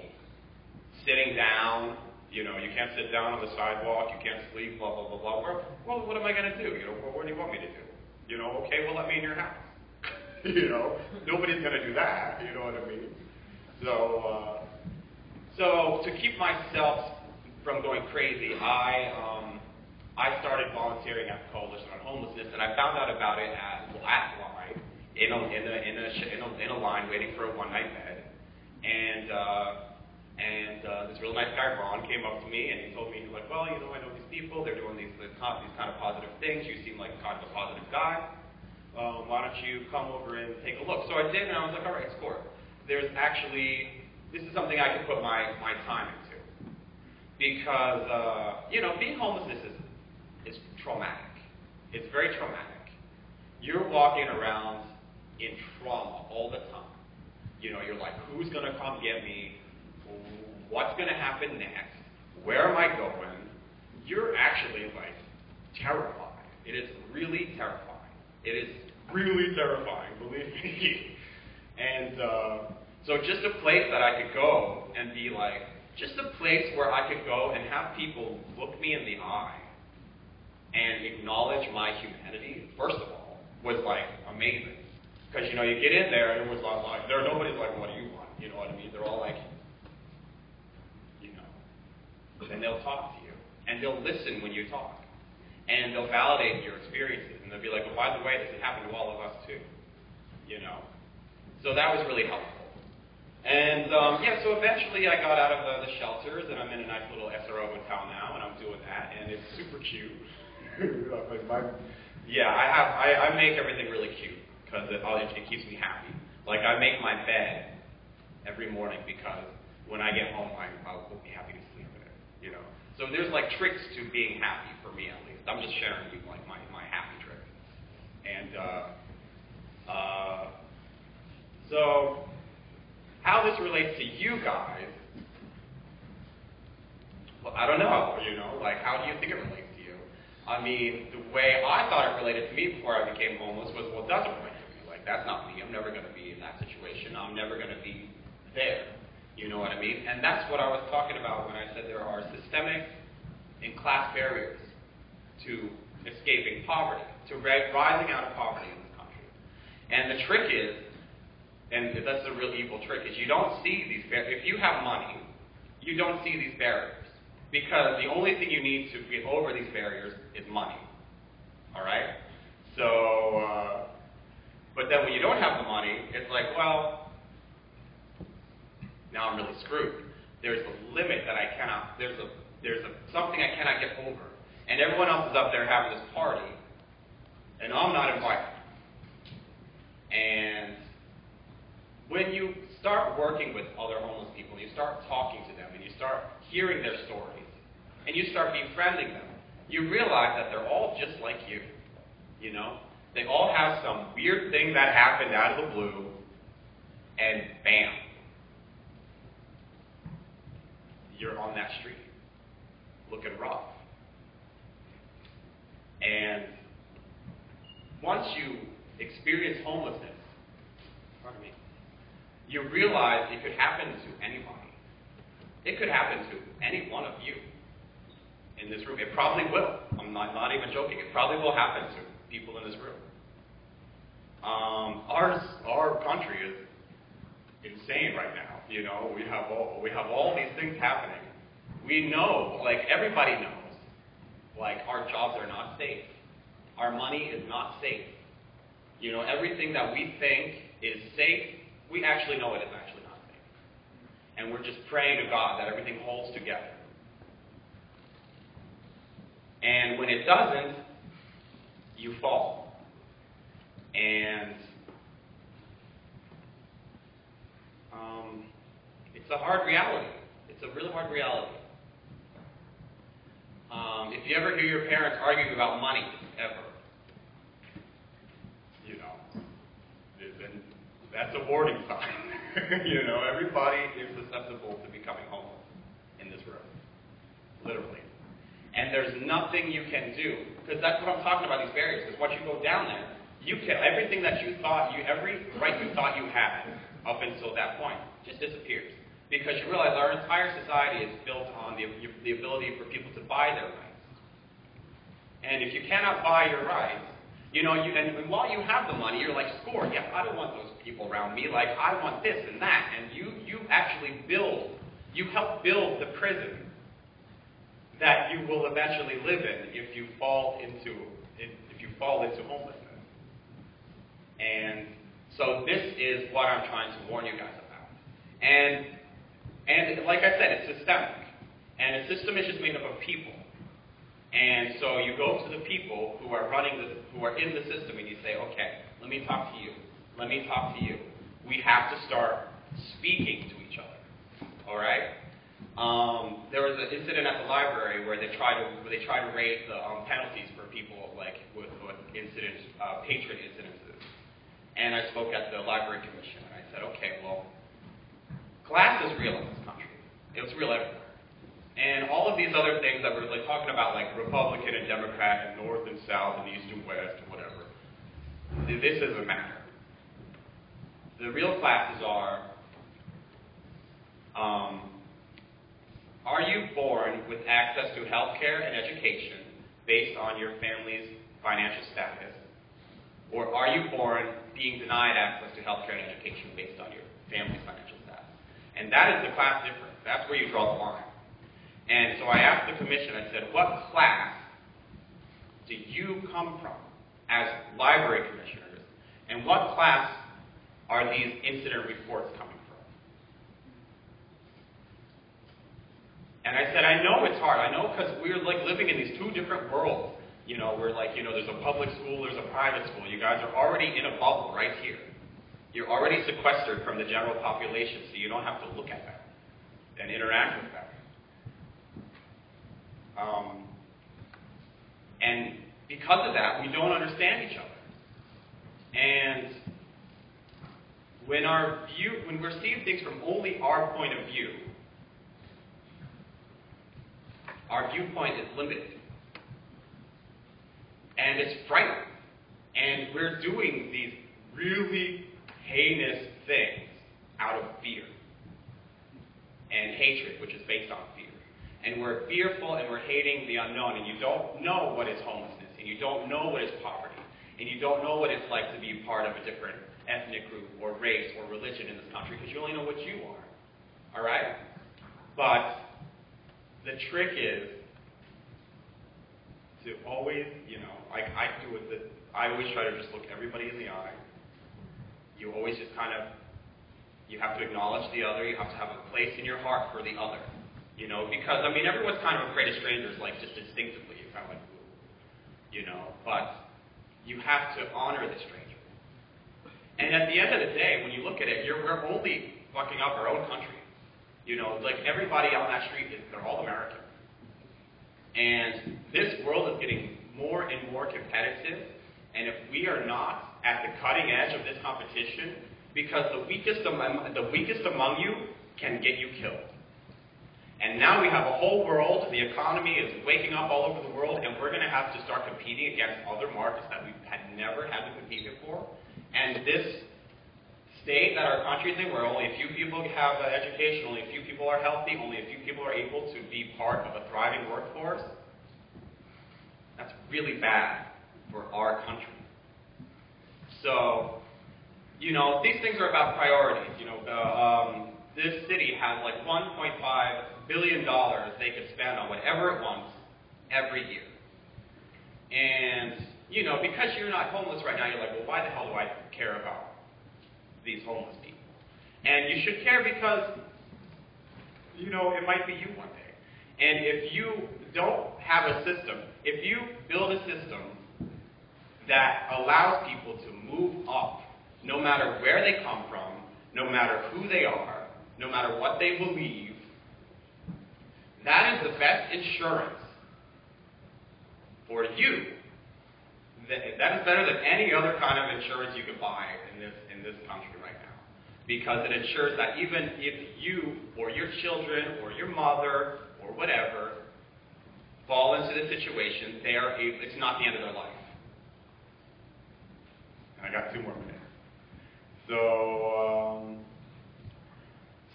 Sitting down, you know, you can't sit down on the sidewalk, you can't sleep, blah, blah, blah, blah. Well, what am I going to do? You know, what do you want me to do? You know, okay, well, let me in your house. You know, nobody's going to do that. You know what I mean? So to keep myself from going crazy, I started volunteering at the Coalition on Homelessness, and I found out about it at line in a line waiting for a one-night bed, and this real nice guy Ron came up to me and he told me, he's like, well, you know, I know these people, they're doing these kind of positive things. You seem like kind of a positive guy. Why don't you come over and take a look? So I did, and I was like, all right, score. This is something I can put my time into. Because, you know, being homeless is traumatic. It's very traumatic. You're walking around in trauma all the time. You know, you're like, who's going to come get me? What's going to happen next? Where am I going? You're actually, like, terrified. It is really terrifying. It is really terrifying, believe me. And so just a place that I could go and be like, just a place where I could go and have people look me in the eye and acknowledge my humanity, first of all, was like amazing. Because, you know, you get in there and it was like, nobody's like, what do you want? You know what I mean? They're all like, you know, and they'll talk to you. And they'll listen when you talk. And they'll validate your experiences. And they'll be like, well, by the way, this has happened to all of us too. You know? So that was really helpful. And so eventually I got out of the shelters, and I'm in a nice little SRO in town now, and I'm doing that, and it's super cute. I make everything really cute because it keeps me happy. Like I make my bed every morning because when I get home, I'll be happy to sleep in it. You know. So there's like tricks to being happy for me at least. I'm just sharing with you like my happy trick. And so how this relates to you guys, well, I don't know, you know, like how do you think it relates to you? I mean, the way I thought it related to me before I became homeless was, well, it doesn't relate to me. Like, that's not me. I'm never going to be in that situation. I'm never going to be there. You know what I mean? And that's what I was talking about when I said there are systemic and class barriers to escaping poverty, to rising out of poverty in this country. And the trick is, and that's the real evil trick, is you don't see these barriers. If you have money, you don't see these barriers. Because the only thing you need to get over these barriers is money. All right? So, but then when you don't have the money, it's like, well, now I'm really screwed. There's a limit that I cannot, there's something I cannot get over. And everyone else is up there having this party, and I'm not invited. And when you start working with other homeless people, and you start talking to them, and you start hearing their stories, and you start befriending them, you realize that they're all just like you. You know? They all have some weird thing that happened out of the blue, and bam, you're on that street, looking rough. And once you experience homelessness, you realize it could happen to anybody. It could happen to any one of you in this room. It probably will. I'm not even joking. It probably will happen to people in this room. Our country is insane right now. You know, we have all these things happening. We know, like everybody knows, like our jobs are not safe. Our money is not safe. You know, everything that we think is safe, we actually know it is actually not safe. And we're just praying to God that everything holds together. And when it doesn't, you fall. And it's a hard reality. It's a really hard reality. If you ever hear your parents arguing about money, ever, you know, then that's a warning sign. You know, everybody is susceptible to becoming homeless in this room, literally. And there's nothing you can do, because that's what I'm talking about, these barriers, because once you go down there, you can, everything that you thought, every right you thought you had up until that point just disappears. Because you realize our entire society is built on the ability for people to buy their rights. And if you cannot buy your rights, you know, and while you have the money, you're like, score, yeah, I don't want those people around me, like, I want this and that. And you actually help build the prison that you will eventually live in if you fall into homelessness. And so this is what I'm trying to warn you guys about. And like I said, it's systemic. And a system is just made up of people. And so you go to the people who are in the system, and you say, okay, let me talk to you. Let me talk to you. We have to start speaking to each other. All right? There was an incident at the library where they try to raise the penalties for people like with patron incidences. And I spoke at the library commission, and I said, okay, well, class is real in this country. It's real everywhere. And all of these other things that we're like talking about, like Republican and Democrat and North and South and East and West and whatever, this doesn't matter. The real classes are you born with access to health care and education based on your family's financial status? Or are you born being denied access to health care and education based on your family's financial status? And that is the class difference. That's where you draw the line. And so I asked the commission, I said, what class do you come from as library commissioners? And what class are these incident reports coming from? And I said, I know it's hard. I know because we're like living in these two different worlds. You know, we're like, you know, there's a public school, there's a private school. You guys are already in a bubble right here. You're already sequestered from the general population, so you don't have to look at them and interact with them. And because of that, we don't understand each other. And when we're seeing things from only our point of view, our viewpoint is limited. And it's frightening. And we're doing these really heinous things out of fear and hatred, which is based on fear. And we're fearful and we're hating the unknown, and you don't know what is homelessness, and you don't know what is poverty, and you don't know what it's like to be part of a different ethnic group or race or religion in this country, because you only know what you are. All right? But the trick is to always, you know, like I do with it, I always try to just look everybody in the eye. You always just kind of, you have to acknowledge the other, you have to have a place in your heart for the other. You know, because, I mean, everyone's kind of afraid of strangers, like, just instinctively. You're kind of like, ooh, you know, but you have to honor the stranger. And at the end of the day, when you look at it, we're only fucking up our own country. You know, like, everybody on that street, they're all American. And this world is getting more and more competitive, and if we are not at the cutting edge of this competition, because the weakest among you can get you killed. And now we have a whole world, the economy is waking up all over the world, and we're going to have to start competing against other markets that we had never had to compete before. And this state that our country is in, where only a few people have education, only a few people are healthy, only a few people are able to be part of a thriving workforce, that's really bad for our country. So, you know, these things are about priorities. You know, this city has like $1.5 billion they could spend on whatever it wants every year. And, you know, because you're not homeless right now, you're like, well, why the hell do I care about these homeless people? And you should care because, you know, it might be you one day. And if you don't have a system, if you build a system that allows people to move up, no matter where they come from, no matter who they are, no matter what they believe, that is the best insurance for you. That is better than any other kind of insurance you could buy in this country right now. Because it ensures that even if you or your children or your mother or whatever fall into this situation, it's not the end of their life. And I got 2 more minutes.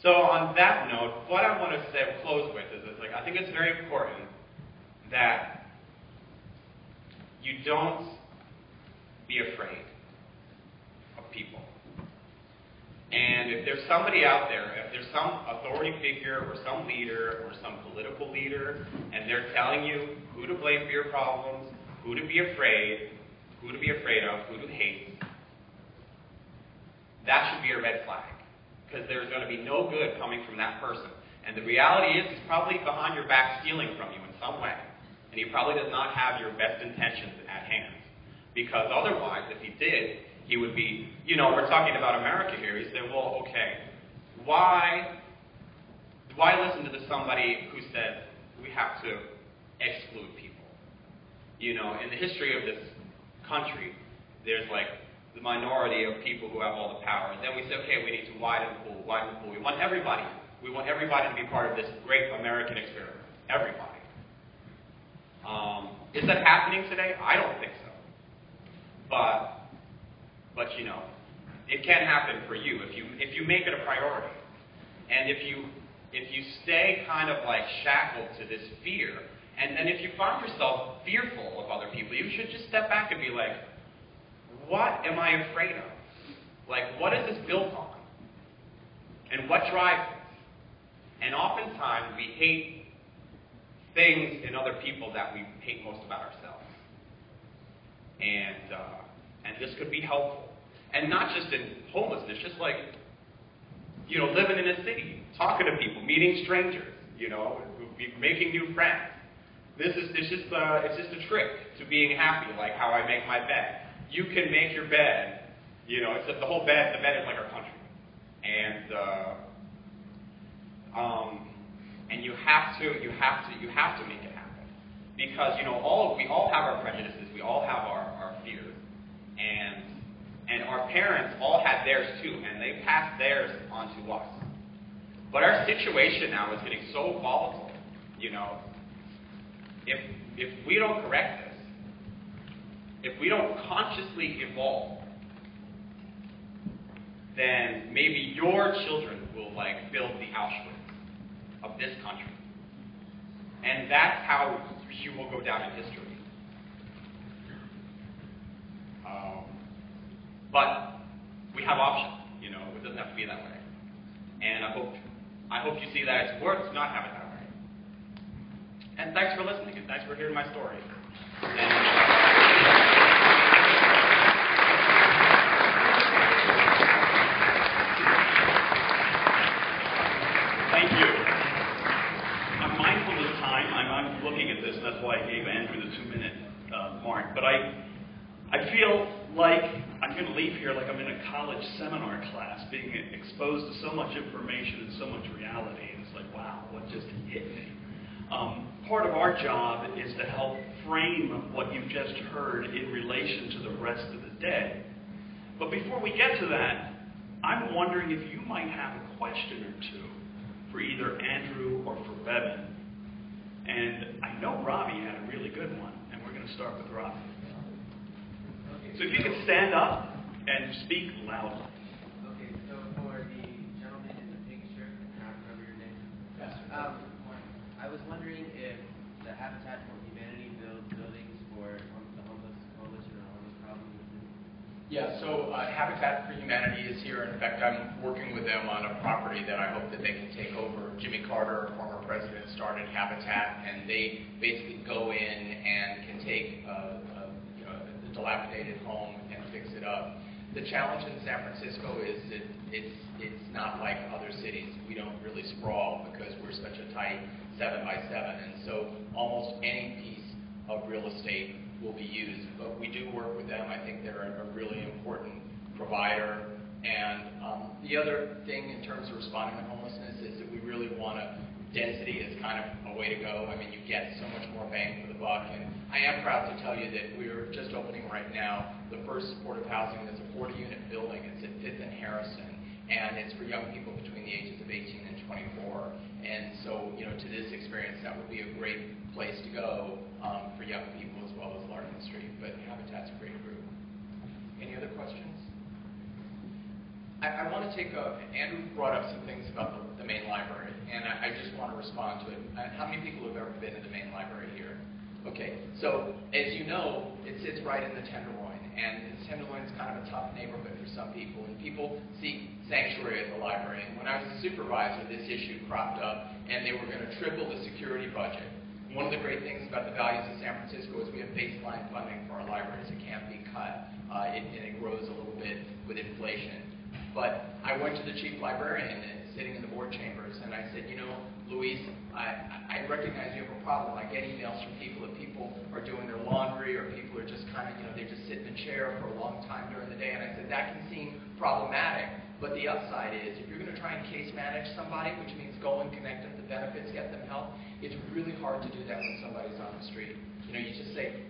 So on that note, what I want to close with is this, I think it's very important that you don't be afraid of people. And if there's somebody out there, if there's some authority figure or some leader or some political leader, and they're telling you who to blame for your problems, who to be afraid of, who to hate, that should be a red flag. Because there's going to be no good coming from that person. And the reality is, he's probably behind your back stealing from you in some way. And he probably does not have your best intentions at hand. Because otherwise, if he did, he would be, you know, we're talking about America here. He said, well, okay, why listen to somebody who says we have to exclude people? You know, in the history of this country, there's like the minority of people who have all the power. And then we say, okay, we need to widen the pool. We want everybody. We want everybody to be part of this great American experiment. Everybody. Is that happening today? I don't think so. But you know, it can happen for you if you make it a priority. And if you stay kind of like shackled to this fear, and then if you find yourself fearful of other people, you should just step back and be like, what am I afraid of? Like, what is this built on? And what drives it? And oftentimes we hate things in other people that we hate most about ourselves. And this could be helpful. And not just in homelessness, just like, you know, living in a city, talking to people, meeting strangers, you know, making new friends. It's just a trick to being happy, like how I make my bed. You can make your bed, except the bed is like our country. And you have to make it happen. Because, we all have our prejudices, we all have our fears. And our parents all had theirs too, and they passed theirs on to us. But our situation now is getting so volatile, if we don't correct this, if we don't consciously evolve, then maybe your children will build the Auschwitz of this country. And that's how you will go down in history. But we have options, it doesn't have to be that way. And I hope you see that it's worth not having it that way. And thanks for listening, and thanks for hearing my story. Thank you. I'm mindful of time. I'm looking at this, and that's why I gave Andrew the 2-minute mark. But I feel like I'm going to leave here like I'm in a college seminar class, being exposed to so much information and so much reality. And it's like, wow, what just hit me? Part of our job is to help frame what you've just heard in relation to the rest of the day. But before we get to that, I'm wondering if you might have a question or two for either Andrew or for Bevan. And I know Robbie had a really good one, and we're going to start with Robbie. So if you could stand up and speak loudly. Okay, so for the gentleman in the pink shirt, I don't remember your name. Yes. I was wondering if the Habitat for Humanity builds buildings for the homeless coalition or homeless problem. Yeah, so Habitat for Humanity is here. In fact, I'm working with them on a property that I hope that they can take over. Jimmy Carter, former president, started Habitat, and they basically go in and can take a dilapidated home and fix it up. The challenge in San Francisco is that it's not like other cities. We don't really sprawl because we're such a tight 7x7, and so almost any piece of real estate will be used. But we do work with them. I think they're a really important provider. And the other thing in terms of responding to homelessness is that we really want density is kind of a way to go. I mean, you get so much more bang for the buck. And I am proud to tell you that we're just opening right now the first supportive housing that's a 40-unit building. It's at 5th and Harrison. And it's for young people between the ages of 18 and 24. And so, to this experience, that would be a great place to go for young people as well as Larkin Street. But Habitat's a great group. Any other questions? I want to Andrew brought up some things about the main library, and I just want to respond to it. How many people have ever been to the main library here? Okay, so as you know, it sits right in the Tenderloin, and the Tenderloin is kind of a tough neighborhood for some people, and people seek sanctuary at the library. And when I was a supervisor, this issue cropped up, and they were going to triple the security budget. One of the great things about the values of San Francisco is we have baseline funding for our libraries. It can't be cut, and it grows a little bit with inflation. But I went to the chief librarian sitting in the board chambers, and I said, Luis, I recognize you have a problem. I get emails from people that people are doing their laundry, or people are just kind of, they just sit in a chair for a long time during the day. And I said, that can seem problematic. But the upside is, if you're going to try and case manage somebody, which means go and connect them to benefits, get them help, it's really hard to do that when somebody's on the street. You just say,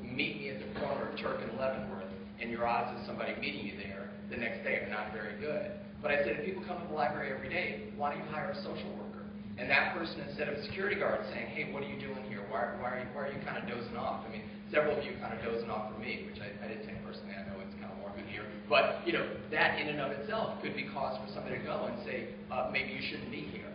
meet me at the corner of Turk and Leavenworth, and your odds of somebody meeting you there the next day are not very good. But I said, if people come to the library every day, why don't you hire a social worker? And that person, instead of a security guard saying, hey, what are you doing here? Why are you kind of dozing off? I mean, several of you kind of dozing off for me, which I didn't take personally. I know it's kind of warm in here. But, that in and of itself could be cause for somebody to go and say, maybe you shouldn't be here.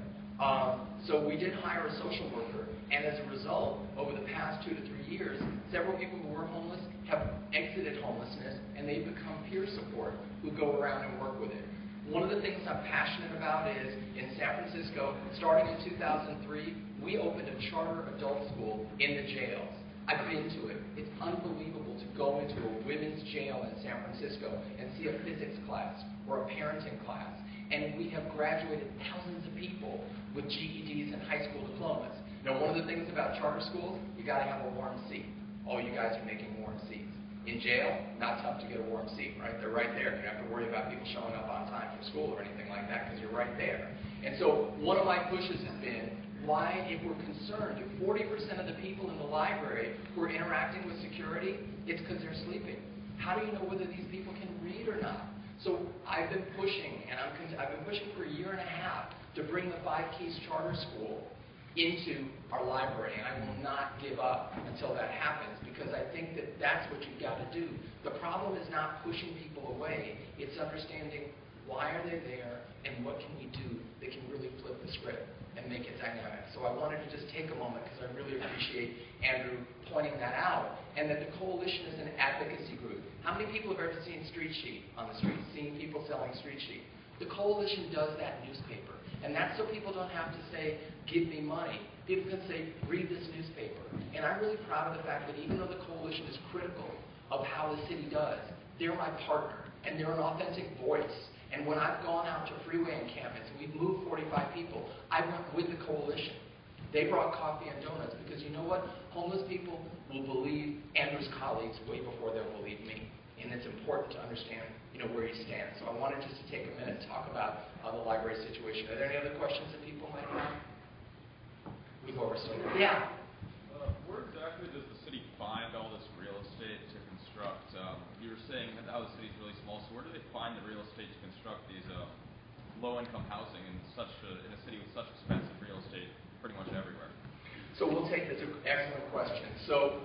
So we did hire a social worker, and as a result, over the past 2 to 3 years, several people who were homeless have exited homelessness, and they've become peer support who go around and work with it. One of the things I'm passionate about is, in San Francisco, starting in 2003, we opened a charter adult school in the jails. I've been to it. It's unbelievable to go into a women's jail in San Francisco and see a physics class or a parenting class. And we have graduated thousands of people with GEDs and high school diplomas. Now, one of the things about charter schools, you got to have a warm seat. All you guys are making warm seats. In jail, not tough to get a warm seat, right? They're right there. You don't have to worry about people showing up on time from school or anything like that because you're right there. And so one of my pushes has been, why, if we're concerned, if 40% of the people in the library who are interacting with security, it's because they're sleeping. How do you know whether these people can read or not? So I've been pushing, and I've been pushing for a year and a half to bring the Five Keys Charter School into our library, and I will not give up until that happens, because I think that that's what you've got to do. The problem is not pushing people away, it's understanding why are they there and what can we do that can really flip the script and make it dynamic. So I wanted to just take a moment, because I really appreciate Andrew pointing that out, and that the coalition is an advocacy group. How many people have ever seen Street Sheet on the street, seen people selling Street Sheet? The coalition does that newspaper, and that's so people don't have to say, give me money. People can say, read this newspaper. And I'm really proud of the fact that even though the coalition is critical of how the city does, they're my partner, and they're an authentic voice. And when I've gone out to freeway encampments, and we've moved 45 people, I went with the coalition. They brought coffee and donuts, because you know what? Homeless people will believe Andrew's colleagues way before they'll believe me. And it's important to understand, where you stand. So I wanted just to take a minute to talk about the library situation. Are there any other questions that people might have? We've overstated. Yeah. Where exactly does the city find all this real estate to construct? You were saying that how the city's really small, so where do they find the real estate to construct these low-income housing in a city with such expensive real estate pretty much everywhere? So that's an excellent question. So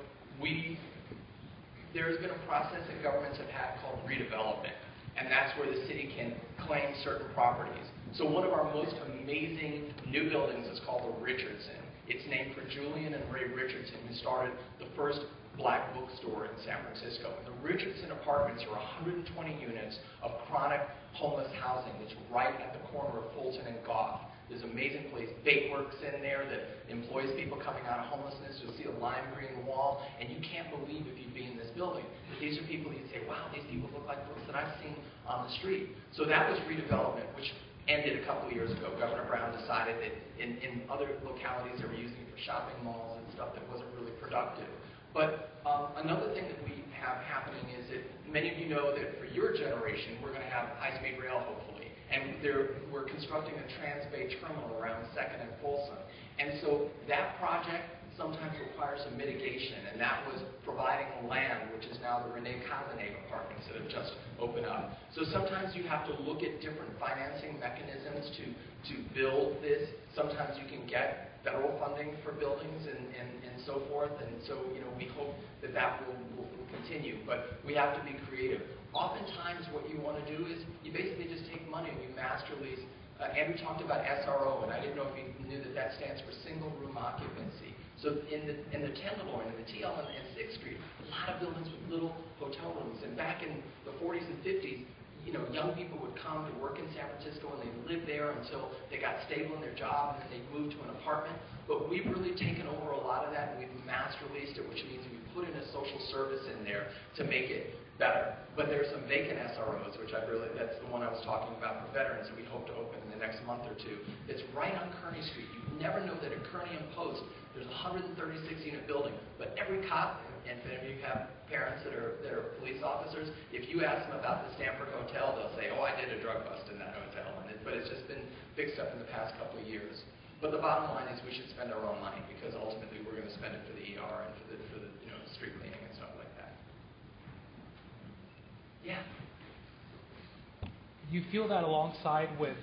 there's been a process that governments have had called redevelopment, and that's where the city can claim certain properties. So one of our most amazing new buildings is called the Richardson. It's named for Julian and Ray Richardson, who started the first black bookstore in San Francisco. And the Richardson Apartments are 120 units of chronic homeless housing that's right at the corner of Fulton and Gough. There's an amazing place. Bakeworks in there that employs people coming out of homelessness. You'll see a lime green wall, and you can't believe if you'd be in this building. But these are people you'd say, wow, these people look like folks that I've seen on the street. So that was redevelopment, which ended a couple of years ago. Governor Brown decided that in other localities they were using it for shopping malls and stuff that wasn't really productive. But another thing that we have happening is that many of you know that for your generation, we're going to have high-speed rail, hopefully. And we're constructing a Trans-Bay terminal around 2nd and Folsom. And so that project sometimes requires some mitigation, and that was providing land, which is now the Rene Cazenave apartments that have just opened up. So sometimes you have to look at different financing mechanisms to build this. Sometimes you can get federal funding for buildings and so forth, and so we hope that will continue. But we have to be creative. Oftentimes what you want to do is you basically just take money and you master lease. Andrew talked about SRO, and I didn't know if you knew that stands for single room occupancy. So in the Tenderloin, in the TL and 6th Street, a lot of buildings with little hotel rooms. And back in the 40s and 50s, young people would come to work in San Francisco, and they'd live there until they got stable in their job, and then they'd move to an apartment. But we've really taken over a lot of that, and we've master leased it, which means we put in a social service in there to make it better. But there's some vacant SROs, which that's the one I was talking about for veterans that we hope to open in the next month or two. It's right on Kearny Street. You never know that at Kearny and Post, there's a 136-unit building, but every cop, and if any of you have parents that are police officers, if you ask them about the Stanford Hotel, they'll say, oh, I did a drug bust in that hotel. But it's just been fixed up in the past couple of years. But the bottom line is we should spend our own money, because ultimately we're going to spend it for the ER and for the street cleaning and stuff like that. Yeah. Do you feel that alongside with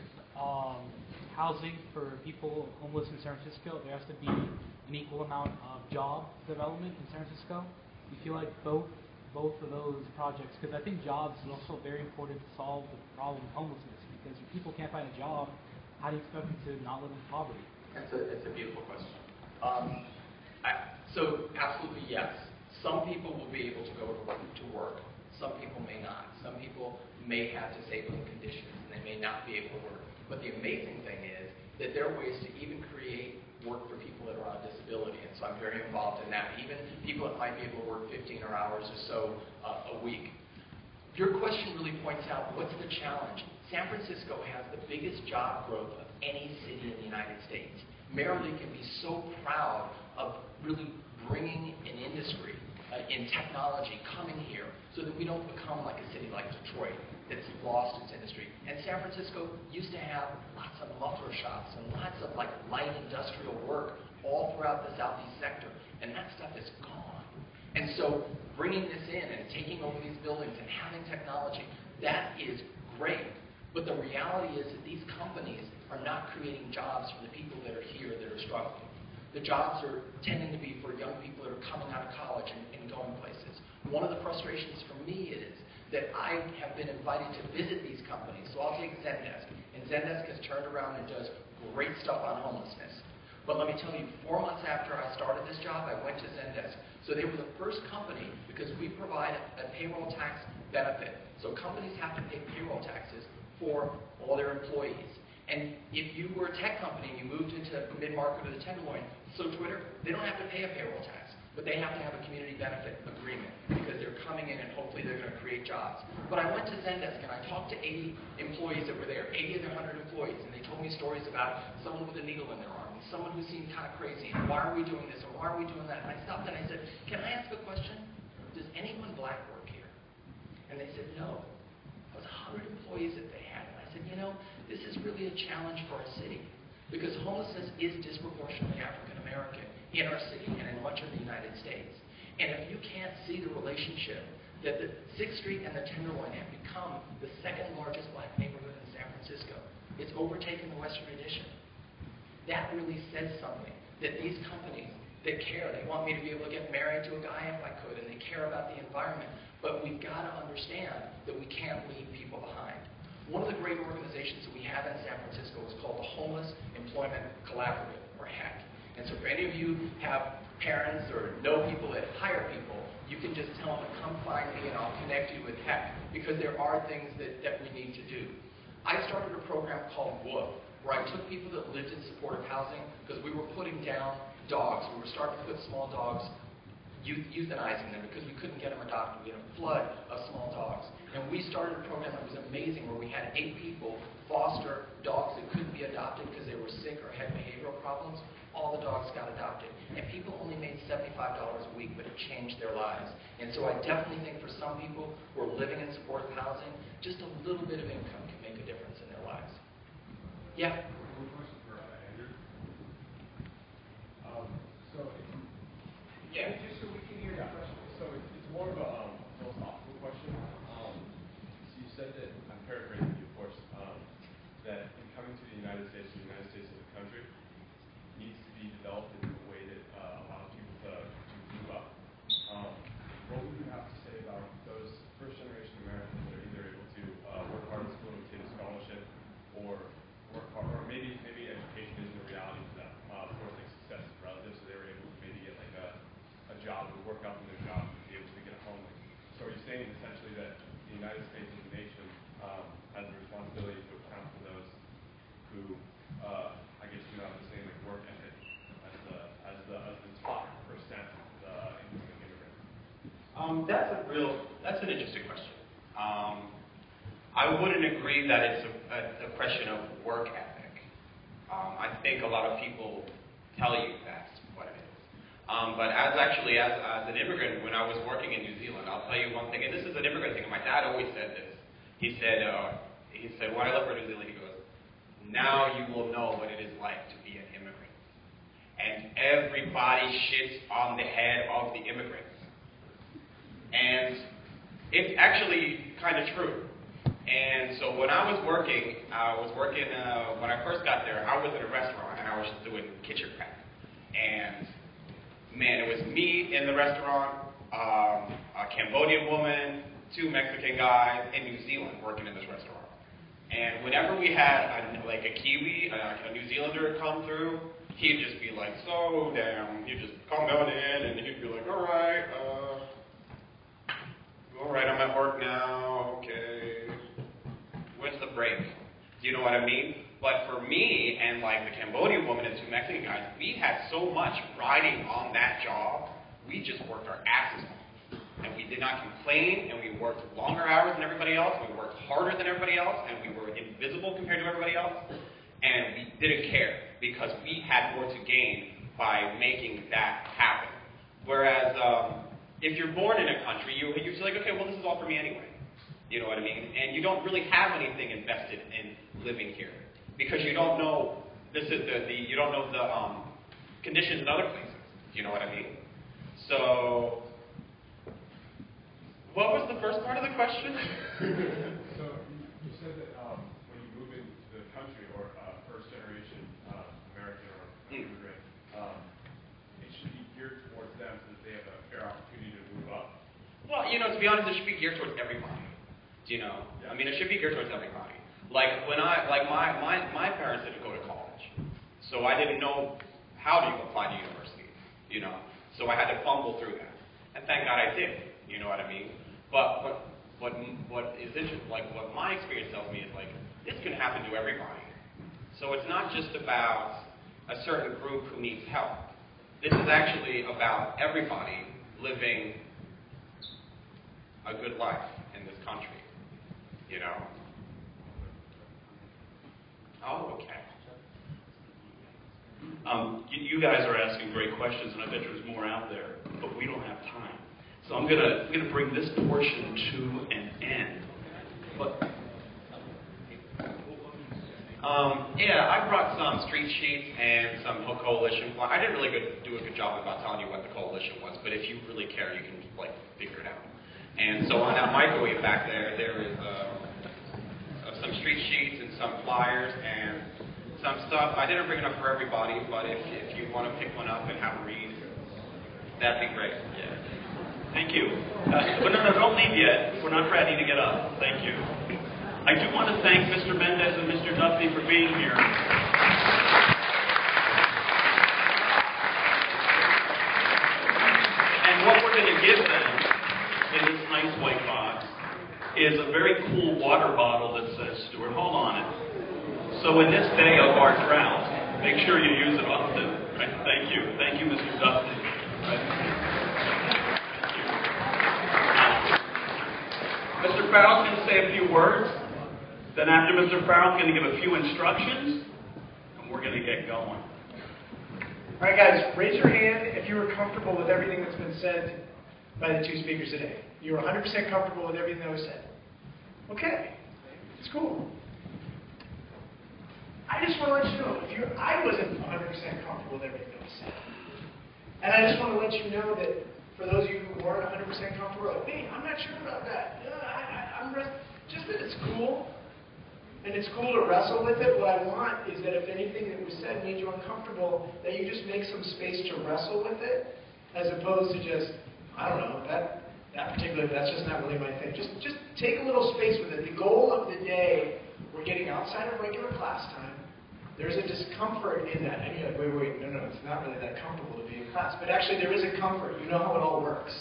housing for people homeless in San Francisco, there has to be an equal amount of job development in San Francisco? Do you feel like both of those projects, because I think jobs is also very important to solve the problem of homelessness, because if people can't find a job, how do you expect them to not live in poverty? It's a beautiful question. So absolutely yes. Some people will be able to go to work. Some people may not. Some people may have disabling conditions, and they may not be able to work. But the amazing thing is that there are ways to even create work for people that are on disability, and so I'm very involved in that. Even people that might be able to work 15 hours or so a week. Your question really points out what's the challenge. San Francisco has the biggest job growth of any city in the United States. Maryland can be so proud of really bringing an industry in technology coming here so that we don't become like a city like Detroit that's lost its industry. And San Francisco used to have lots of muffler shops and lots of like light industrial work all throughout the southeast sector, and that stuff is gone. And so bringing this in and taking over these buildings and having technology, that is great. But the reality is that these companies are not creating jobs for the people that are here that are struggling. The jobs are tending to be for young people that are coming out of college and going places. One of the frustrations for me is that I have been invited to visit these companies. So I'll take Zendesk. And Zendesk has turned around and does great stuff on homelessness. But let me tell you, 4 months after I started this job, I went to Zendesk. So they were the first company because we provide a payroll tax benefit. So companies have to pay payroll taxes for all their employees. And if you were a tech company and you moved into mid-market or the Tenderloin, so Twitter, they don't have to pay a payroll tax, but they have to have a community benefit agreement because they're coming in and hopefully they're going to create jobs. But I went to Zendesk and I talked to 80 employees that were there, 80 of their 100 employees, and they told me stories about someone with a needle in their arm, and someone who seemed kind of crazy, and why are we doing this, and why are we doing that? And I stopped and I said, can I ask a question? Does anyone black work here? And they said, no. That was 100 employees that they had. And I said, you know, this is really a challenge for our city because homelessness is disproportionately African American in our city and in much of the United States. And if you can't see the relationship that the 6th Street and the Tenderloin have become the second largest black neighborhood in San Francisco, it's overtaken the Western Addition. That really says something, that these companies that care, they want me to be able to get married to a guy if I could, and they care about the environment, but we've got to understand that we can't leave people behind. One of the great organizations that we have in San Francisco is called the Homeless Employment Collaborative, or HEC. And so if any of you have parents or know people that hire people, you can just tell them to come find me and I'll connect you with HEC, because there are things that we need to do. I started a program called WOOF, where I took people that lived in supportive housing because we were putting down dogs. We were starting to put small dogs, euthanizing them because we couldn't get them adopted. We had a flood of small dogs. And we started a program that was amazing where we had 8 people foster dogs that couldn't be adopted because they were sick or had behavioral problems. All the dogs got adopted. And people only made $75 a week, but it changed their lives. And so I definitely think for some people who are living in supportive housing, just a little bit of income can make a difference in their lives. Yeah? One question for Andrew. Just so we can hear your question. So it's more of a philosophical question. So you said that, I'm paraphrasing you, of course, that in coming to the United States as a country needs to be developed in a way that allows people to move up. What would you have to say about those first-generation Americans that are either able to work hard in school and obtain a scholarship, or work hard, or maybe education isn't a reality for them, for like success relatives, so they were able to maybe get like a job or work out in their job and be able to get a home. So are you saying essentially that the United States as a nation has the responsibility to account for those who, I guess, do not have the same like work ethic as the top percent of the incoming immigrants? That's an interesting question. I wouldn't agree that it's a question of work ethic. I think a lot of people tell you that's what it is. But as an immigrant, when I was working in New Zealand, I'll tell you one thing, and this is an immigrant thing, and my dad always said this. He said, when I left for New Zealand, he goes, now you will know what it is like to be an immigrant. And everybody shits on the head of the immigrants. And it's actually kind of true. And so when I was working, when I first got there, I was at a restaurant, and I was just doing kitchen prep. And man, it was me in the restaurant, a Cambodian woman, 2 Mexican guys in New Zealand working in this restaurant. And whenever we had a Kiwi, a New Zealander come through, he'd just be like, so damn. He'd just come down in and he'd be like, all right, I'm at work now, okay. When's the break? Do you know what I mean? But for me and like the Cambodian woman and 2 Mexican guys, we had so much riding on that job, we just worked our asses off. And we did not complain, and we worked longer hours than everybody else, we worked harder than everybody else, and we were invisible compared to everybody else, and we didn't care. because we had more to gain by making that happen. Whereas if you're born in a country, you're just like, okay, well, this is all for me anyway. You know what I mean? And you don't really have anything invested in living here because you don't know you don't know the conditions in other places. You know what I mean? So, what was the first part of the question? So you said that when you move into the country or first generation American or immigrant, it should be geared towards them so that they have a fair opportunity to move up. Well, you know, to be honest, it should be geared towards everybody. You know, I mean, it should be geared towards everybody. Like when my parents didn't go to college, so I didn't know how do you apply to university. You know, so I had to fumble through that, and thank God I did. You know what I mean? But what is interesting, like what my experience tells me is like this can happen to everybody. So it's not just about a certain group who needs help. This is actually about everybody living a good life in this country. You know? Oh, okay. You guys are asking great questions, and I bet there's more out there, but we don't have time. So I'm gonna bring this portion to an end. But yeah, I brought some street sheets and some coalition. I didn't really do a good job about telling you what the coalition was, but if you really care, you can like figure it out. And so on that microwave back there is some street sheets and some flyers and some stuff. I didn't bring enough for everybody, but if you want to pick one up and have a read, that'd be great. Yeah. Thank you. But no, don't leave yet. We're not ready to get up. Thank you. I do want to thank Mr. Mendez and Mr. Duffy for being here. And what we're going to give them in this nice white box is a very cool water bottle that says Stuart Hall on it. So in this day of our drought, make sure you use it often. Right? Thank you. Thank you, Mr. Duffy. Right? Mr. Farrell's going to say a few words. Then after Mr. Farrell's going to give a few instructions, and we're going to get going. All right, guys, raise your hand if you were comfortable with everything that's been said by the two speakers today. You were 100% comfortable with everything that was said. Okay, it's cool. I just want to let you know, I wasn't 100% comfortable with everything that was said. And I just want to let you know that for those of you who weren't 100% comfortable, like, hey, I'm not sure about that. Just that it's cool. And it's cool to wrestle with it. What I want is that if anything that was said made you uncomfortable, that you just make some space to wrestle with it, as opposed to just, I don't know, that's just not really my thing. Just take a little space with it. The goal of the day, we're getting outside of regular class time. There's a discomfort in that. And you're like, wait, no, it's not really that comfortable to be in class. But actually, there is a comfort. You know how it all works.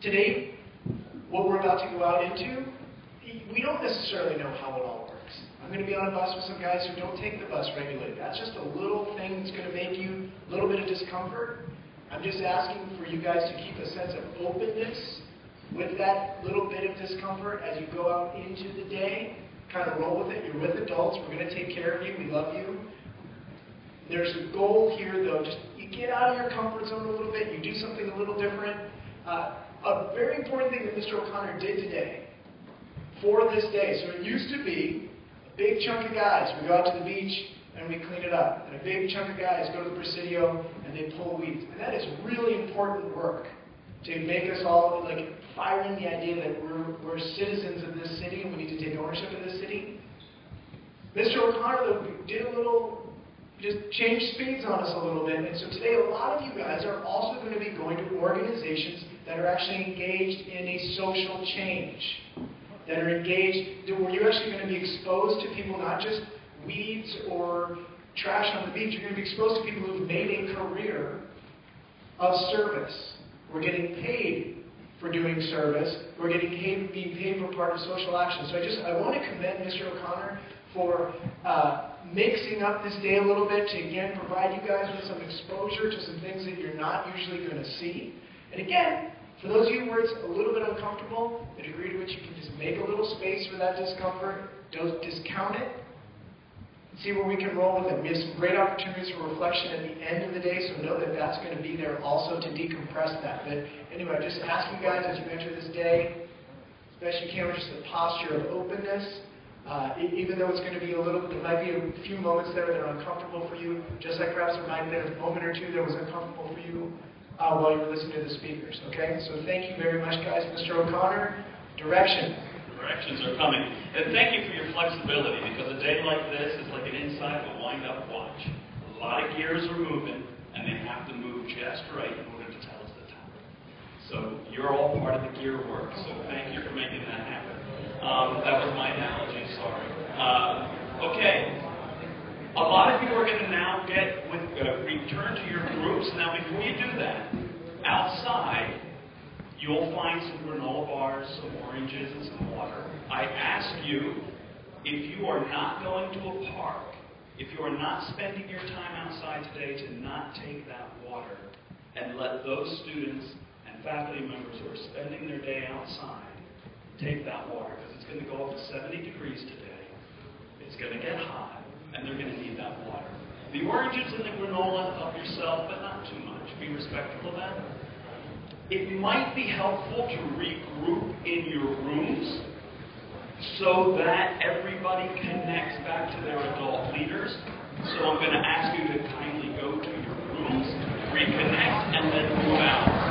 Today, what we're about to go out into, we don't necessarily know how it all works. I'm going to be on a bus with some guys who don't take the bus regularly. That's just a little thing that's going to make you a little bit of discomfort. I'm just asking for you guys to keep a sense of openness with that little bit of discomfort as you go out into the day. Kind of roll with it. You're with adults. We're going to take care of you. We love you. There's a goal here, though. Just you get out of your comfort zone a little bit. You do something a little different. A very important thing that Mr. O'Connor did today for this day. So it used to be a big chunk of guys. We go out to the beach and we clean it up. And a big chunk of guys go to the Presidio and they pull weeds. And that is really important work to make us all like fire in the idea that we're citizens of this city and we need to take ownership of this city. Mr. O'Connor, though, did a little, just changed speeds on us a little bit. And so today a lot of you guys are also going to be going to organizations that are actually engaged in a social change. That are engaged, where you're actually going to be exposed to people, not just weeds or trash on the beach. You're going to be exposed to people who've made a career of service. We're getting paid for doing service. We're being paid for part of social action. So I want to commend Mr. O'Connor for mixing up this day a little bit to, again, provide you guys with some exposure to some things that you're not usually going to see. And again, for those of you where it's a little bit uncomfortable, the degree to which you can just make a little space for that discomfort, don't discount it. see where we can roll with it. We have some great opportunities for reflection at the end of the day, so know that that's going to be there also to decompress that. But anyway, just ask you guys as you enter this day, as best you can, with just a posture of openness. Even though it's going to be there might be a few moments there that are uncomfortable for you, just like perhaps there might have been a moment or two that was uncomfortable for you while you were listening to the speakers. Okay? So thank you very much, guys. Mr. O'Connor, direction. Directions are coming. And thank you for your flexibility, because a day like this is like an inside but wind-up watch. A lot of gears are moving, and they have to move just right in order to tell us the time. So you're all part of the gear work, so thank you for making that happen. That was my analogy, sorry. Okay. A lot of you are going to now return to your groups. Now, before you do that, outside, you'll find some granola bars, some oranges, and some water. I ask you, if you are not going to a park, if you are not spending your time outside today, to not take that water and let those students and faculty members who are spending their day outside take that water, because it's going to go up to 70 degrees today. It's going to get hot, and they're going to need that water. The oranges and the granola, help yourself, but not too much. Be respectful of that. It might be helpful to regroup in your rooms so that everybody connects back to their adult leaders. So I'm going to ask you to kindly go to your rooms, reconnect, and then move out.